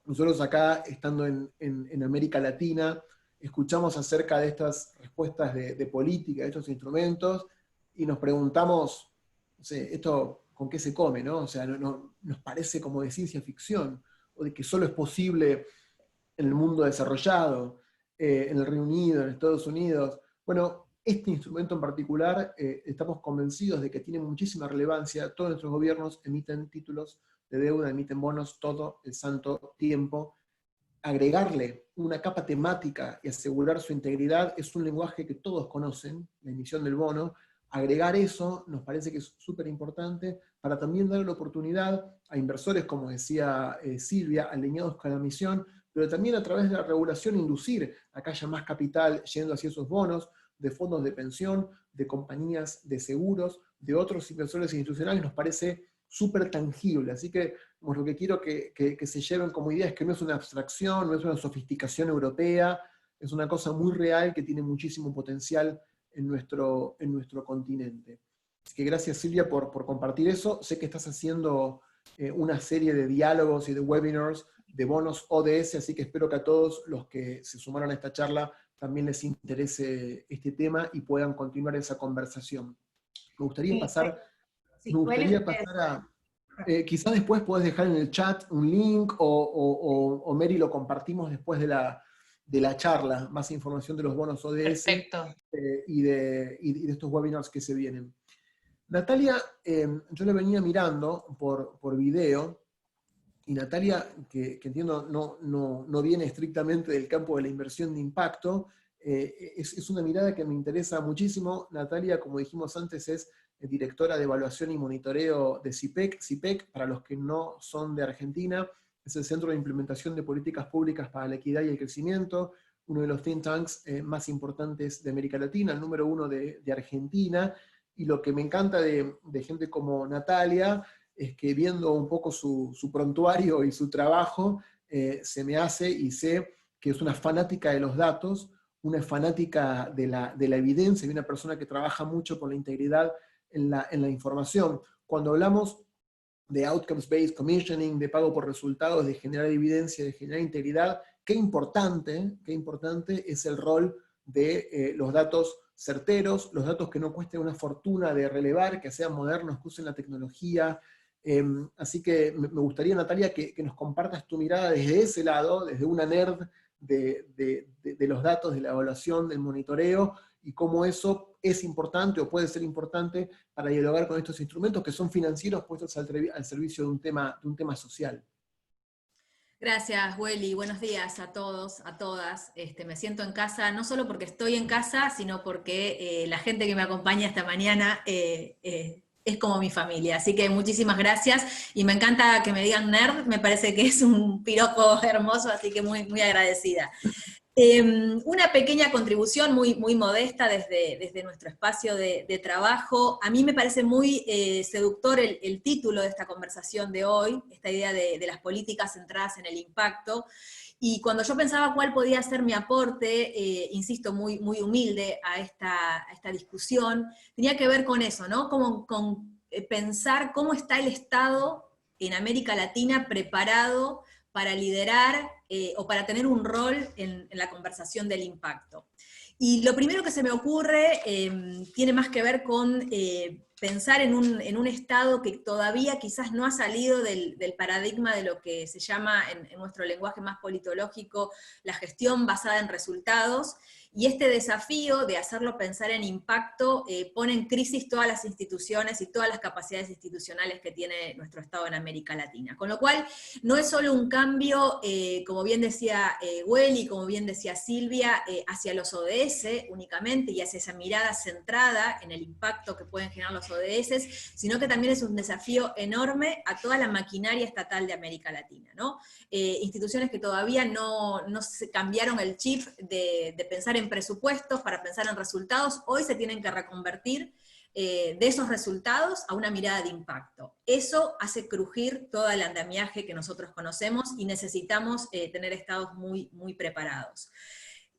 nosotros acá, estando en América Latina, escuchamos acerca de estas respuestas de política, de estos instrumentos, y nos preguntamos, no sé, ¿esto con qué se come? ¿No? O sea, nos parece como de ciencia ficción, o de que solo es posible en el mundo desarrollado, en el Reino Unido, en Estados Unidos. Bueno, este instrumento en particular, estamos convencidos de que tiene muchísima relevancia. Todos nuestros gobiernos emiten títulos de deuda, emiten bonos todo el santo tiempo. Agregarle una capa temática y asegurar su integridad es un lenguaje que todos conocen, la emisión del bono. Agregar eso nos parece que es súper importante para también darle la oportunidad a inversores, como decía Silvia, alineados con la misión, pero también a través de la regulación inducir a que haya más capital yendo hacia esos bonos, de fondos de pensión, de compañías de seguros, de otros inversores institucionales. Nos parece súper tangible. Así que lo que quiero que se lleven como idea es que no es una abstracción, no es una sofisticación europea, es una cosa muy real que tiene muchísimo potencial en nuestro continente. Así que gracias, Silvia, por compartir eso. Sé que estás haciendo una serie de diálogos y de webinars de bonos ODS, así que espero que a todos los que se sumaron a esta charla también les interese este tema y puedan continuar esa conversación. Me gustaría pasar a... quizás después podés dejar en el chat un link, o Mary lo compartimos después de la charla, más información de los bonos ODS. Perfecto. Y de estos webinars que se vienen. Natalia, yo la venía mirando por video, y Natalia, que entiendo no viene estrictamente del campo de la inversión de impacto, es una mirada que me interesa muchísimo. Natalia, como dijimos antes, es directora de evaluación y monitoreo de CIPEC. CIPEC, para los que no son de Argentina, es el Centro de Implementación de Políticas Públicas para la Equidad y el Crecimiento, uno de los think tanks más importantes de América Latina, el número 1 de Argentina. Y lo que me encanta de gente como Natalia es que, viendo un poco su prontuario y su trabajo, se me hace y sé que es una fanática de los datos, una fanática de la evidencia, y una persona que trabaja mucho por la integridad en la información. Cuando hablamos de Outcomes-Based Commissioning, de pago por resultados, de generar evidencia, de generar integridad, qué importante es el rol de los datos certeros, los datos que no cuesten una fortuna de relevar, que sean modernos, que usen la tecnología. Así que me gustaría, Natalia, que nos compartas tu mirada desde ese lado, desde una nerd de los datos, de la evaluación, del monitoreo, y cómo eso es importante o puede ser importante para dialogar con estos instrumentos que son financieros puestos al servicio de un tema social. Gracias, Welly. Buenos días a todos, a todas. Me siento en casa, no solo porque estoy en casa, sino porque la gente que me acompaña esta mañana es como mi familia. Así que muchísimas gracias, y me encanta que me digan nerd, me parece que es un piropo hermoso, así que muy, muy agradecida. Una pequeña contribución muy, muy modesta desde nuestro espacio de trabajo. A mí me parece muy seductor el título de esta conversación de hoy, esta idea de las políticas centradas en el impacto. Y cuando yo pensaba cuál podía ser mi aporte, insisto, muy, muy humilde a esta discusión, tenía que ver con eso, ¿no? Con pensar cómo está el Estado en América Latina preparado para liderar o para tener un rol en la conversación del impacto. Y lo primero que se me ocurre tiene más que ver con pensar en un Estado que todavía quizás no ha salido del paradigma de lo que se llama, en nuestro lenguaje más politológico, la gestión basada en resultados, y este desafío de hacerlo pensar en impacto pone en crisis todas las instituciones y todas las capacidades institucionales que tiene nuestro Estado en América Latina. Con lo cual, no es solo un cambio, como bien decía Welly, como bien decía Silvia, hacia los ODS únicamente, y hacia esa mirada centrada en el impacto que pueden generar los los ODS, sino que también es un desafío enorme a toda la maquinaria estatal de América Latina, ¿no? Instituciones que todavía no se cambiaron el chip de pensar en presupuestos para pensar en resultados, hoy se tienen que reconvertir de esos resultados a una mirada de impacto. Eso hace crujir todo el andamiaje que nosotros conocemos y necesitamos tener estados muy, muy preparados.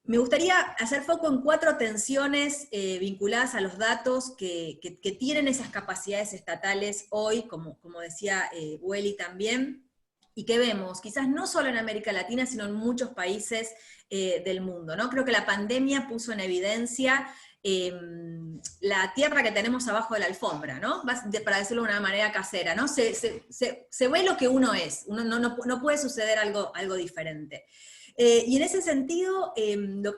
Me gustaría hacer foco en 4 tensiones vinculadas a los datos que tienen esas capacidades estatales hoy, como decía Welly también, y que vemos, quizás no solo en América Latina, sino en muchos países del mundo, ¿no? Creo que la pandemia puso en evidencia la tierra que tenemos abajo de la alfombra, ¿no? Para decirlo de una manera casera, ¿no? Se ve lo que uno es, no puede suceder algo diferente. Y en ese sentido,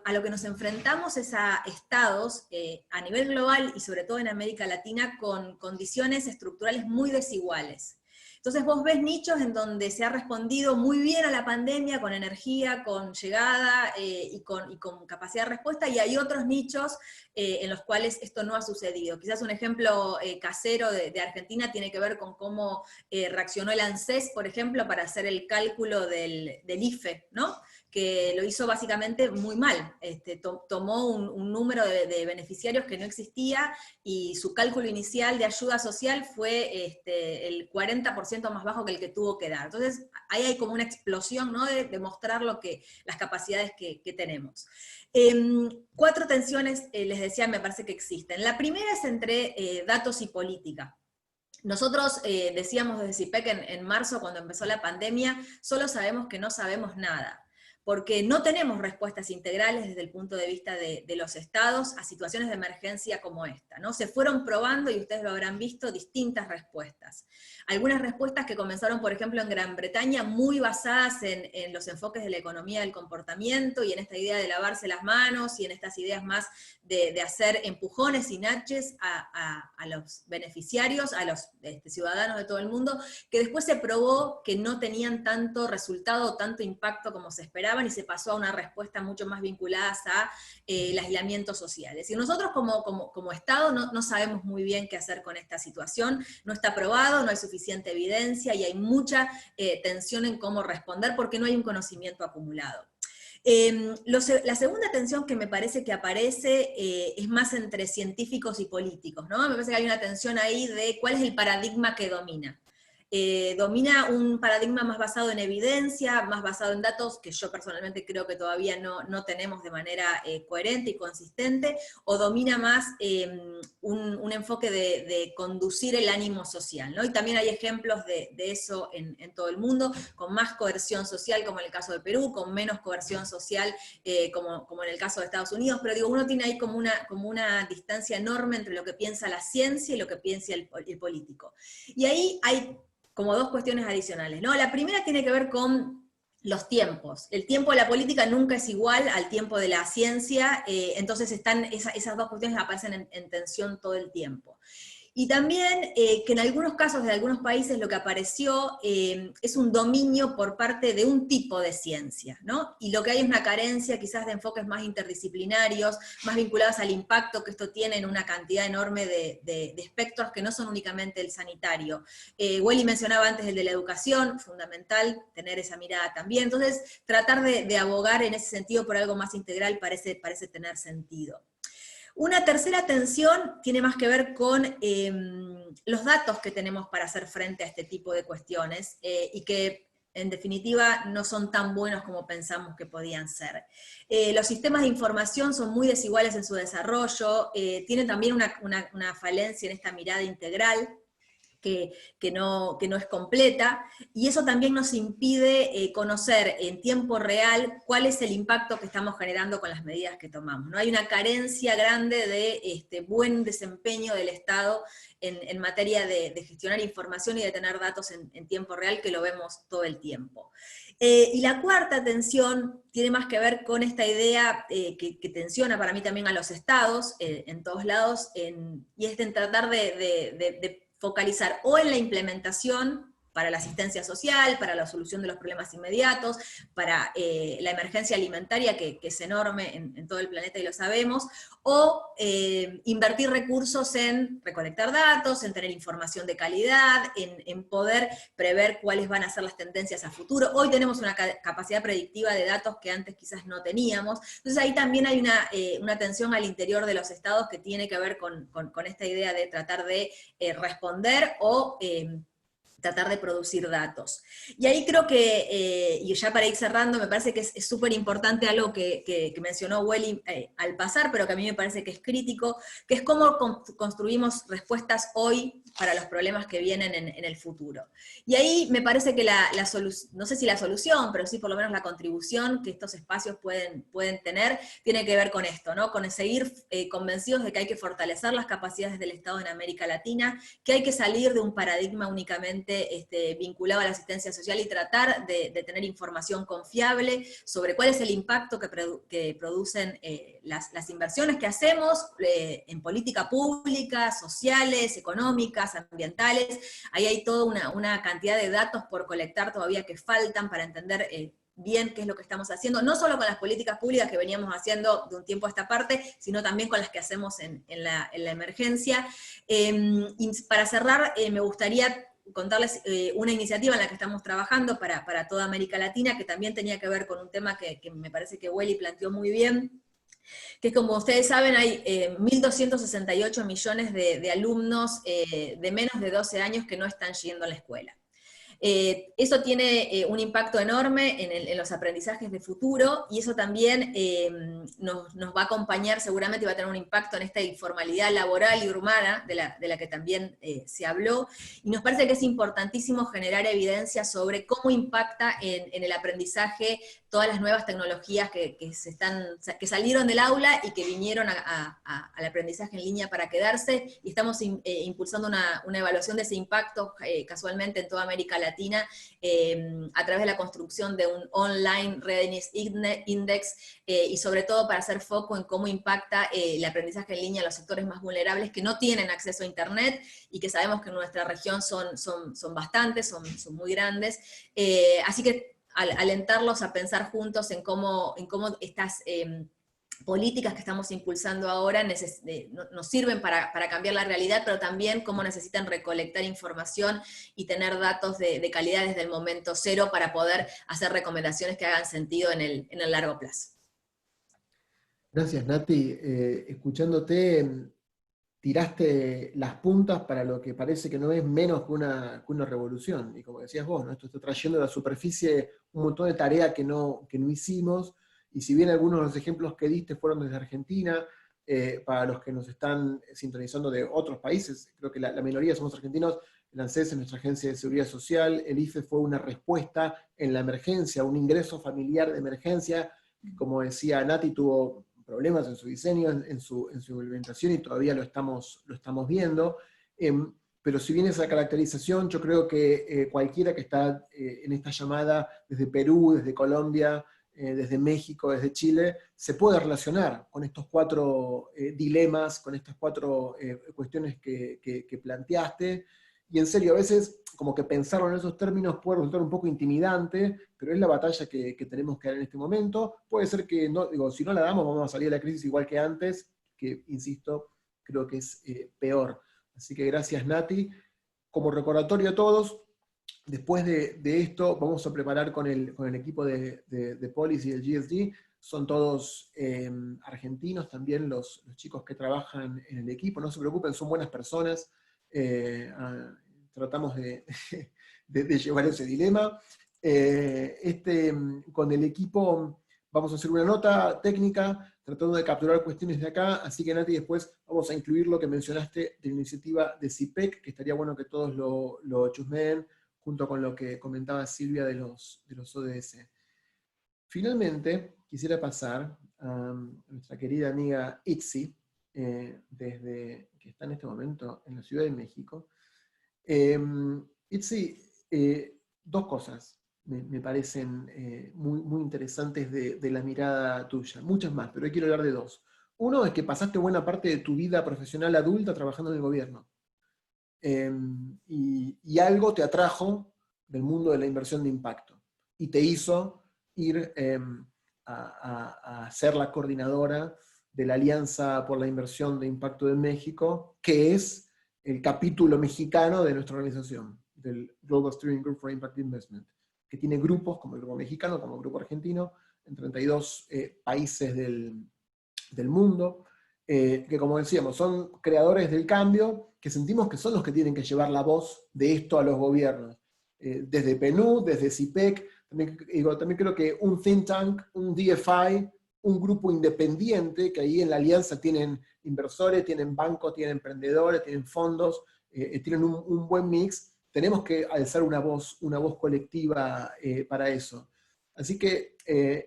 a lo que nos enfrentamos es a estados a nivel global y sobre todo en América Latina con condiciones estructurales muy desiguales. Entonces vos ves nichos en donde se ha respondido muy bien a la pandemia, con energía, con llegada y con capacidad de respuesta, y hay otros nichos en los cuales esto no ha sucedido. Quizás un ejemplo casero de Argentina tiene que ver con cómo reaccionó el ANSES, por ejemplo, para hacer el cálculo del IFE, ¿no? Que lo hizo básicamente muy mal. Tomó un número de beneficiarios que no existía, y su cálculo inicial de ayuda social fue el 40% más bajo que el que tuvo que dar. Entonces, ahí hay como una explosión, ¿no? de mostrar las capacidades que tenemos. 4 tensiones, les decía, me parece que existen. La primera es entre datos y política. Nosotros decíamos desde CIPEC en marzo, cuando empezó la pandemia, solo sabemos que no sabemos nada, porque no tenemos respuestas integrales desde el punto de vista de los estados a situaciones de emergencia como esta, ¿no? Se fueron probando, y ustedes lo habrán visto, distintas respuestas. Algunas respuestas que comenzaron, por ejemplo, en Gran Bretaña, muy basadas en los enfoques de la economía del comportamiento, y en esta idea de lavarse las manos, y en estas ideas más de hacer empujones y nudges a los beneficiarios, a los ciudadanos de todo el mundo, que después se probó que no tenían tanto resultado o tanto impacto como se esperaba, y se pasó a una respuesta mucho más vinculada a el aislamiento social. Es decir, nosotros como Estado no sabemos muy bien qué hacer con esta situación, no está probado, no hay suficiente evidencia, y hay mucha tensión en cómo responder porque no hay un conocimiento acumulado. La segunda tensión que me parece que aparece es más entre científicos y políticos, ¿no? Me parece que hay una tensión ahí de cuál es el paradigma que domina. Domina un paradigma más basado en evidencia, más basado en datos, que yo personalmente creo que todavía no tenemos de manera coherente y consistente, o domina más un enfoque de conducir el ánimo social, ¿no? Y también hay ejemplos de eso en todo el mundo, con más coerción social, como en el caso de Perú, con menos coerción social, como en el caso de Estados Unidos, pero digo, uno tiene ahí como una distancia enorme entre lo que piensa la ciencia y lo que piensa el político. Y ahí hay como 2 cuestiones adicionales, ¿no? La primera tiene que ver con los tiempos. El tiempo de la política nunca es igual al tiempo de la ciencia, entonces esas 2 cuestiones aparecen en tensión todo el tiempo. Y también que en algunos casos de algunos países lo que apareció es un dominio por parte de un tipo de ciencia, ¿no? Y lo que hay es una carencia quizás de enfoques más interdisciplinarios, más vinculados al impacto que esto tiene en una cantidad enorme de espectros que no son únicamente el sanitario. Welly mencionaba antes el de la educación, fundamental tener esa mirada también. Entonces, tratar de abogar en ese sentido por algo más integral parece tener sentido. Una tercera tensión tiene más que ver con los datos que tenemos para hacer frente a este tipo de cuestiones, y que en definitiva no son tan buenos como pensamos que podían ser. Los sistemas de información son muy desiguales en su desarrollo, tienen también una falencia en esta mirada integral, que no es completa, y eso también nos impide conocer en tiempo real cuál es el impacto que estamos generando con las medidas que tomamos, ¿no? Hay una carencia grande de buen desempeño del Estado en materia de gestionar información y de tener datos en tiempo real, que lo vemos todo el tiempo. Y la cuarta tensión tiene más que ver con esta idea que tensiona para mí también a los Estados, en todos lados, y es de tratar de focalizar o en la implementación para la asistencia social, para la solución de los problemas inmediatos, para la emergencia alimentaria, que es enorme en todo el planeta y lo sabemos, o invertir recursos en recolectar datos, en tener información de calidad, en poder prever cuáles van a ser las tendencias a futuro. Hoy tenemos una capacidad predictiva de datos que antes quizás no teníamos. Entonces ahí también hay una tensión al interior de los estados que tiene que ver con esta idea de tratar de responder o tratar de producir datos. Y ahí creo que, y ya para ir cerrando, me parece que es súper importante algo que mencionó Welly al pasar, pero que a mí me parece que es crítico, que es cómo construimos respuestas hoy para los problemas que vienen en el futuro. Y ahí me parece que no sé si la solución, pero sí por lo menos la contribución que estos espacios pueden tener, tiene que ver con esto, ¿no? Con seguir convencidos de que hay que fortalecer las capacidades del Estado en América Latina, que hay que salir de un paradigma únicamente vinculado a la asistencia social y tratar de tener información confiable sobre cuál es el impacto que producen las inversiones que hacemos en política pública, sociales, económicas, ambientales. Ahí hay toda una cantidad de datos por colectar todavía que faltan para entender bien qué es lo que estamos haciendo, no solo con las políticas públicas que veníamos haciendo de un tiempo a esta parte, sino también con las que hacemos en la emergencia. Y para cerrar, me gustaría contarles una iniciativa en la que estamos trabajando para toda América Latina, que también tenía que ver con un tema que me parece que Welly planteó muy bien, que como ustedes saben hay 1.268 millones de alumnos de menos de 12 años que no están yendo a la escuela. Eso tiene un impacto enorme en los aprendizajes de futuro, y eso también nos va a acompañar seguramente, y va a tener un impacto en esta informalidad laboral y urbana de la que también se habló, y nos parece que es importantísimo generar evidencia sobre cómo impacta en el aprendizaje todas las nuevas tecnologías que salieron del aula y que vinieron al aprendizaje en línea para quedarse, y estamos impulsando una evaluación de ese impacto casualmente en toda América Latina, a través de la construcción de un Online Readiness Index, y sobre todo para hacer foco en cómo impacta el aprendizaje en línea a los sectores más vulnerables que no tienen acceso a Internet, y que sabemos que en nuestra región son bastantes, son muy grandes. Así que alentarlos a pensar juntos en cómo estas políticas que estamos impulsando ahora nos sirven para cambiar la realidad, pero también cómo necesitan recolectar información y tener datos de calidad desde el momento cero para poder hacer recomendaciones que hagan sentido en el largo plazo. Gracias, Nati. Escuchándote, tiraste las puntas para lo que parece que no es menos que una revolución. Y como decías vos, ¿no? Esto está trayendo a la superficie un montón de tareas que no hicimos, y si bien algunos de los ejemplos que diste fueron desde Argentina, para los que nos están sintonizando de otros países, creo que la mayoría somos argentinos, el ANSES es nuestra agencia de seguridad social, el IFE fue una respuesta en la emergencia, un ingreso familiar de emergencia, que, como decía Nati, tuvo problemas en su diseño, en su implementación, y todavía lo estamos viendo. Pero si bien esa caracterización, yo creo que cualquiera que está en esta llamada, desde Perú, desde Colombia, desde México, desde Chile, se puede relacionar con estos 4 dilemas, con estas 4 cuestiones que planteaste. Y en serio, a veces como que pensarlo en esos términos puede resultar un poco intimidante, pero es la batalla que tenemos que dar en este momento. Puede ser que, si no la damos, vamos a salir de la crisis igual que antes, que, insisto, creo que es peor. Así que gracias, Nati. Como recordatorio a todos, después de esto vamos a preparar con el equipo de Policy y el GSD, son todos argentinos también los chicos que trabajan en el equipo, no se preocupen, son buenas personas, tratamos de llevar ese dilema. Con el equipo vamos a hacer una nota técnica tratando de capturar cuestiones de acá, así que Nati, después vamos a incluir lo que mencionaste de la iniciativa de CIPEC, que estaría bueno que todos lo chusmeen, junto con lo que comentaba Silvia de los ODS. Finalmente, quisiera pasar a nuestra querida amiga Itzi, que está en este momento en la Ciudad de México. Itzi, 2 cosas me parecen muy, muy interesantes de la mirada tuya, muchas más, pero hoy quiero hablar de 2. Uno es que pasaste buena parte de tu vida profesional adulta trabajando en el gobierno. Y algo te atrajo del mundo de la inversión de impacto y te hizo ir a ser la coordinadora de la Alianza por la Inversión de Impacto de México, que es el capítulo mexicano de nuestra organización, del Global Steering Group for Impact Investment, que tiene grupos como el grupo mexicano, como el grupo argentino, en 32 países del mundo, que como decíamos, son creadores del cambio, que sentimos que son los que tienen que llevar la voz de esto a los gobiernos. Desde PNUD, desde CIPEC, también creo que un think tank, un DFI, un grupo independiente, que ahí en la alianza tienen inversores, tienen bancos, tienen emprendedores, tienen fondos, tienen un buen mix. Tenemos que alzar una voz colectiva para eso. Así que,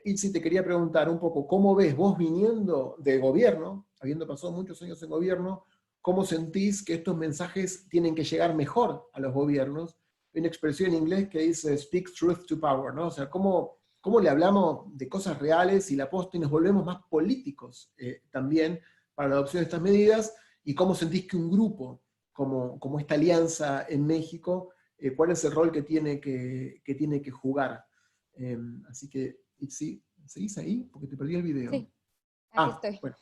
Itzi, te quería preguntar un poco, ¿cómo ves vos viniendo de gobierno, habiendo pasado muchos años en gobierno, cómo sentís que estos mensajes tienen que llegar mejor a los gobiernos? Hay una expresión en inglés que dice speak truth to power, ¿no? O sea, ¿cómo le hablamos de cosas reales y la posta y nos volvemos más políticos también para la adopción de estas medidas? ¿Y cómo sentís que un grupo como esta alianza en México, cuál es el rol que tiene que jugar? Así que, Itzi, ¿seguís ahí? Porque te perdí el video. Sí, aquí estoy. Bueno.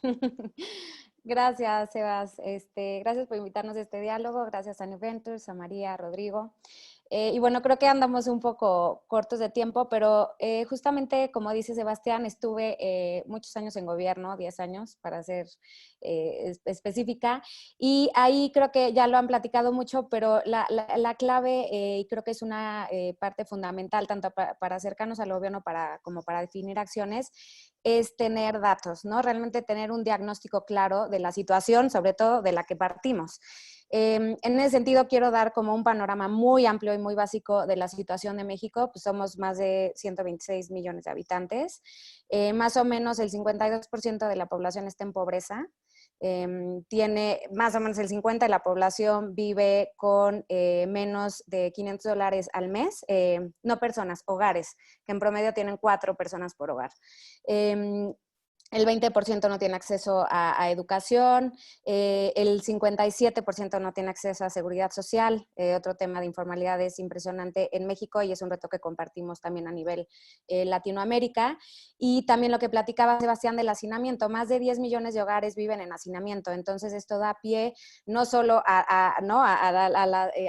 Gracias, Sebas. Gracias por invitarnos a este diálogo. Gracias a New Ventures, a María, a Rodrigo. Y bueno, creo que andamos un poco cortos de tiempo, pero justamente como dice Sebastián, estuve muchos años en gobierno, 10 años para ser específica, y ahí creo que ya lo han platicado mucho, pero la clave, y creo que es una parte fundamental tanto para acercarnos al gobierno como para definir acciones, es tener datos, ¿no? Realmente tener un diagnóstico claro de la situación, sobre todo de la que partimos. En ese sentido, quiero dar como un panorama muy amplio y muy básico de la situación de México. Pues somos más de 126 millones de habitantes. Más o menos el 52% de la población está en pobreza. Tiene más o menos el 50% de la población vive con menos de $500 al mes. No personas, hogares, que en promedio tienen 4 personas por hogar. El 20% no tiene acceso a educación, el 57% no tiene acceso a seguridad social. Otro tema de informalidad es impresionante en México y es un reto que compartimos también a nivel Latinoamérica. Y también lo que platicaba Sebastián del hacinamiento, más de 10 millones de hogares viven en hacinamiento. Entonces esto da pie no solo a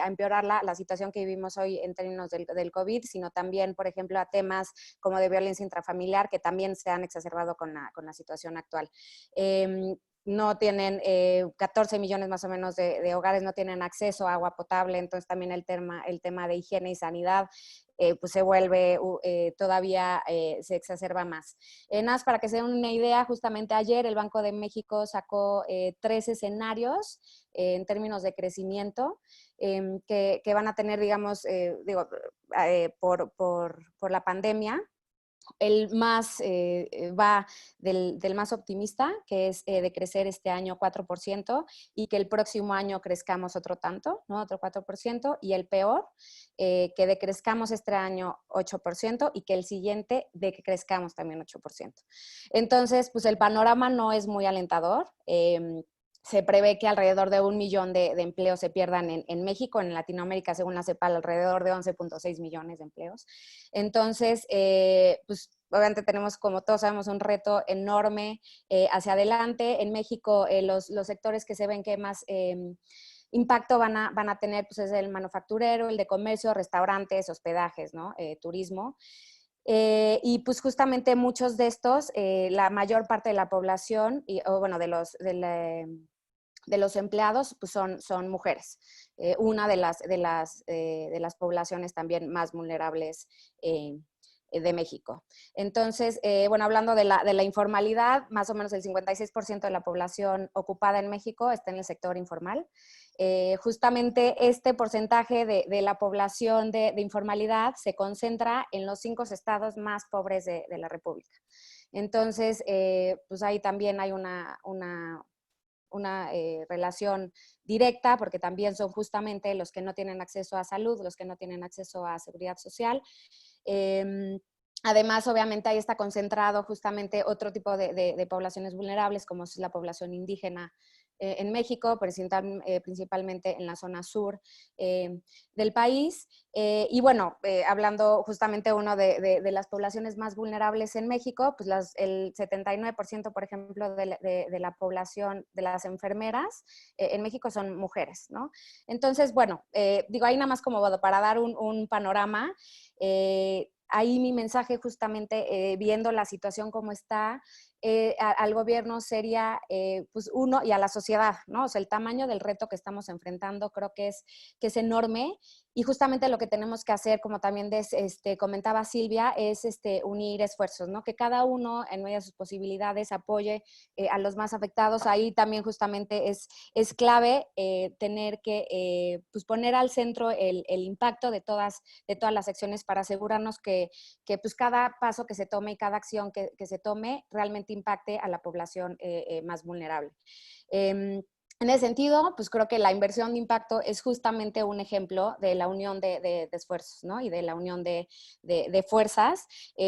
empeorar la situación que vivimos hoy en términos del COVID, sino también, por ejemplo, a temas como de violencia intrafamiliar que también se han exacerbado con la situación actual. No tienen, 14 millones más o menos de hogares no tienen acceso a agua potable, entonces también el tema de higiene y sanidad pues se vuelve todavía, se exacerba más. Nada más para que se den una idea, justamente ayer el Banco de México sacó 3 escenarios en términos de crecimiento que van a tener, digamos, por la pandemia. El más va del más optimista, que es de crecer este año 4% y que el próximo año crezcamos otro tanto, ¿no? Otro 4%, y el peor, que decrezcamos este año 8% y que el siguiente decrezcamos también 8%. Entonces, pues el panorama no es muy alentador. Se prevé que alrededor de 1 millón de empleos se pierdan en México, en Latinoamérica, según la CEPAL, alrededor de 11.6 millones de empleos. Entonces, pues obviamente tenemos, como todos sabemos, un reto enorme hacia adelante. En México, los sectores que se ven que más impacto van a tener, pues es el manufacturero, el de comercio, restaurantes, hospedajes, ¿no? Turismo. Y pues justamente muchos de estos, la mayor parte de la población, de los empleados, pues son mujeres. Una de las poblaciones también más vulnerables de México. Entonces, hablando de la informalidad, más o menos el 56% de la población ocupada en México está en el sector informal. Justamente este porcentaje de la población de informalidad se concentra en los 5 estados más pobres de la República. Entonces, pues ahí también hay una relación directa, porque también son justamente los que no tienen acceso a salud, los que no tienen acceso a seguridad social. Además, obviamente, ahí está concentrado justamente otro tipo de poblaciones vulnerables, como es la población indígena en México, principalmente en la zona sur del país. Y bueno, hablando justamente uno de las poblaciones más vulnerables en México, pues el 79%, por ejemplo, de la población de las enfermeras en México son mujeres, ¿no? Entonces, bueno, digo, ahí nada más como para dar un panorama, ahí mi mensaje justamente, viendo la situación como está, al gobierno sería, pues uno, y a la sociedad, ¿no? O sea, el tamaño del reto que estamos enfrentando creo que es enorme, y justamente lo que tenemos que hacer, como también comentaba Silvia, es unir esfuerzos, ¿no? Que cada uno, en medio de sus posibilidades, apoye a los más afectados. Ahí también justamente es clave tener que pues poner al centro el impacto de todas las acciones para asegurarnos que pues cada paso que se tome y cada acción que se tome realmente impacte a la población más vulnerable. En ese sentido, pues creo que la inversión de impacto es justamente un ejemplo de la unión de esfuerzos, ¿no? Y de la unión de fuerzas,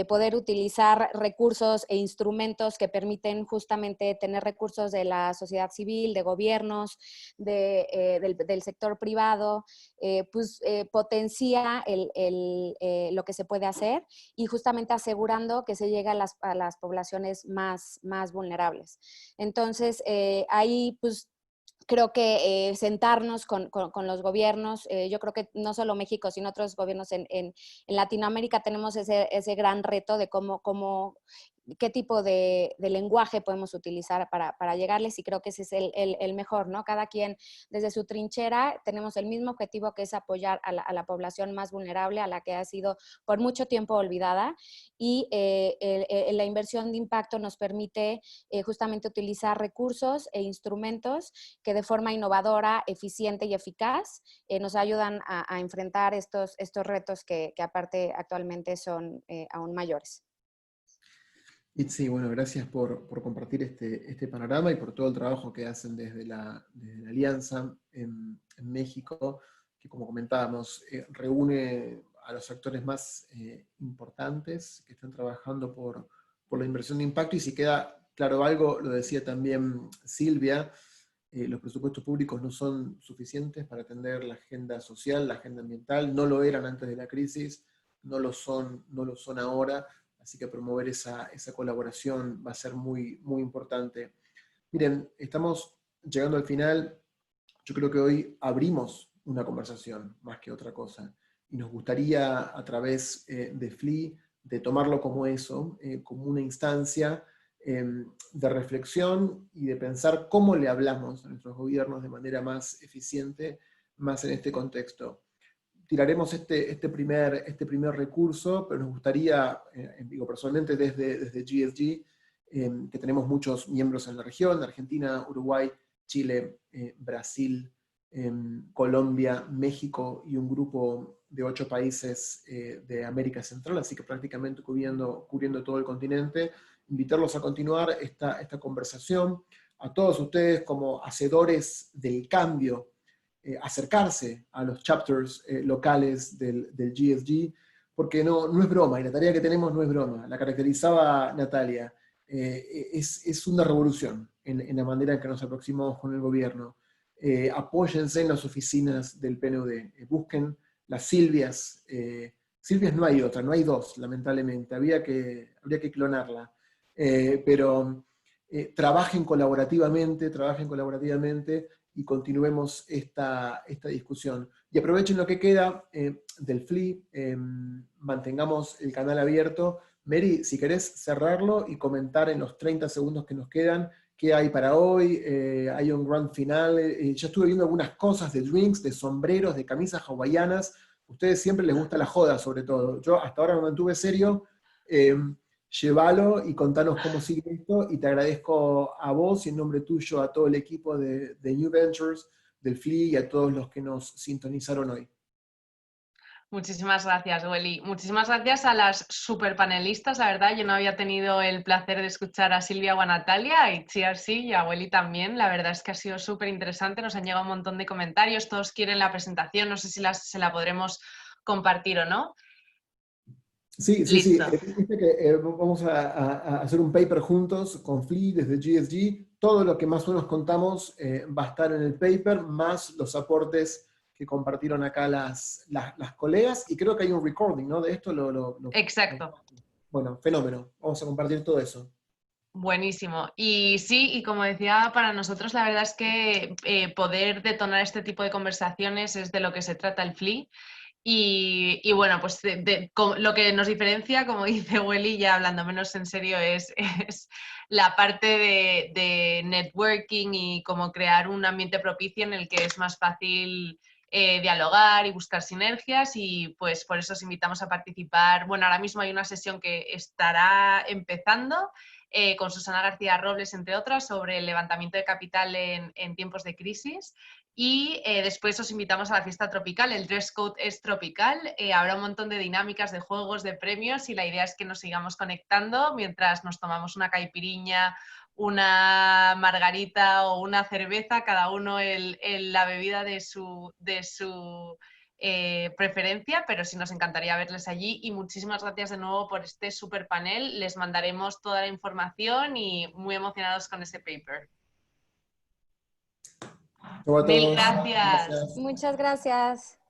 poder utilizar recursos e instrumentos que permiten justamente tener recursos de la sociedad civil, de gobiernos, del sector privado, potencia lo que se puede hacer, y justamente asegurando que se llegue a las poblaciones más vulnerables. Entonces, ahí pues creo que sentarnos con los gobiernos, yo creo que no solo México, sino otros gobiernos en Latinoamérica tenemos ese gran reto de qué tipo de lenguaje podemos utilizar para llegarles, y creo que ese es el mejor, ¿no? Cada quien desde su trinchera tenemos el mismo objetivo, que es apoyar a la población más vulnerable, a la que ha sido por mucho tiempo olvidada, y la inversión de impacto nos permite justamente utilizar recursos e instrumentos que de forma innovadora, eficiente y eficaz nos ayudan a enfrentar estos retos que aparte actualmente son aún mayores. Itzi, bueno, gracias por compartir este panorama y por todo el trabajo que hacen desde la Alianza en México, que como comentábamos, reúne a los actores más importantes que están trabajando por la inversión de impacto. Y si queda claro algo, lo decía también Silvia, los presupuestos públicos no son suficientes para atender la agenda social, la agenda ambiental, no lo eran antes de la crisis, no lo son ahora. Así que promover esa colaboración va a ser muy, muy importante. Miren, estamos llegando al final. Yo creo que hoy abrimos una conversación más que otra cosa. Y nos gustaría, a través de FLI, de tomarlo como eso, como una instancia de reflexión y de pensar cómo le hablamos a nuestros gobiernos de manera más eficiente, más en este contexto. Tiraremos este primer recurso, pero nos gustaría, digo personalmente desde GSG, que tenemos muchos miembros en la región: Argentina, Uruguay, Chile, Brasil, Colombia, México y un grupo de 8 países de América Central, así que prácticamente cubriendo todo el continente. Invitarlos a continuar esta conversación, a todos ustedes como hacedores del cambio, acercarse a los chapters locales del GSG, porque no es broma, y la tarea que tenemos no es broma. La caracterizaba Natalia, es una revolución en la manera en que nos aproximamos con el gobierno. Apóyense en las oficinas del PNUD, busquen las Silvias. Silvias no hay otra, no hay dos, lamentablemente, habría que clonarla. Pero trabajen colaborativamente, y continuemos esta discusión. Y aprovechen lo que queda del FLI, mantengamos el canal abierto. Mary, si querés cerrarlo y comentar en los 30 segundos que nos quedan, qué hay para hoy. Hay un grand final. Ya estuve viendo algunas cosas de drinks, de sombreros, de camisas hawaianas. A ustedes siempre les gusta la joda, sobre todo. Yo hasta ahora me mantuve serio. Llévalo y contanos cómo sigue esto, y te agradezco a vos y en nombre tuyo a todo el equipo de New Ventures, del FLI, y a todos los que nos sintonizaron hoy. Muchísimas gracias, Weli. Muchísimas gracias a las super panelistas, la verdad. Yo no había tenido el placer de escuchar a Silvia o a Natalia, y Chiar sí, y a Weli también. La verdad es que ha sido súper interesante, nos han llegado un montón de comentarios, todos quieren la presentación, no sé si se la podremos compartir o no. Sí. Vamos a hacer un paper juntos con FLI desde GSG, todo lo que más o menos contamos va a estar en el paper, más los aportes que compartieron acá las colegas, y creo que hay un recording, ¿no? De esto Exacto. Bueno, fenómeno. Vamos a compartir todo eso. Buenísimo. Y sí, y como decía, para nosotros la verdad es que poder detonar este tipo de conversaciones es de lo que se trata el FLI. Y bueno, pues lo que nos diferencia, como dice Welly, ya hablando menos en serio, es la parte de networking y cómo crear un ambiente propicio en el que es más fácil dialogar y buscar sinergias, y pues por eso os invitamos a participar. Bueno, ahora mismo hay una sesión que estará empezando con Susana García Robles, entre otras, sobre el levantamiento de capital en tiempos de crisis. Y después os invitamos a la fiesta tropical. El dress code es tropical, habrá un montón de dinámicas, de juegos, de premios, y la idea es que nos sigamos conectando mientras nos tomamos una caipiriña, una margarita o una cerveza, cada uno la bebida de su preferencia, pero sí nos encantaría verles allí. Y muchísimas gracias de nuevo por este super panel. Les mandaremos toda la información y muy emocionados con ese paper. Chau a Mil todos. gracias. Gracias. Muchas gracias.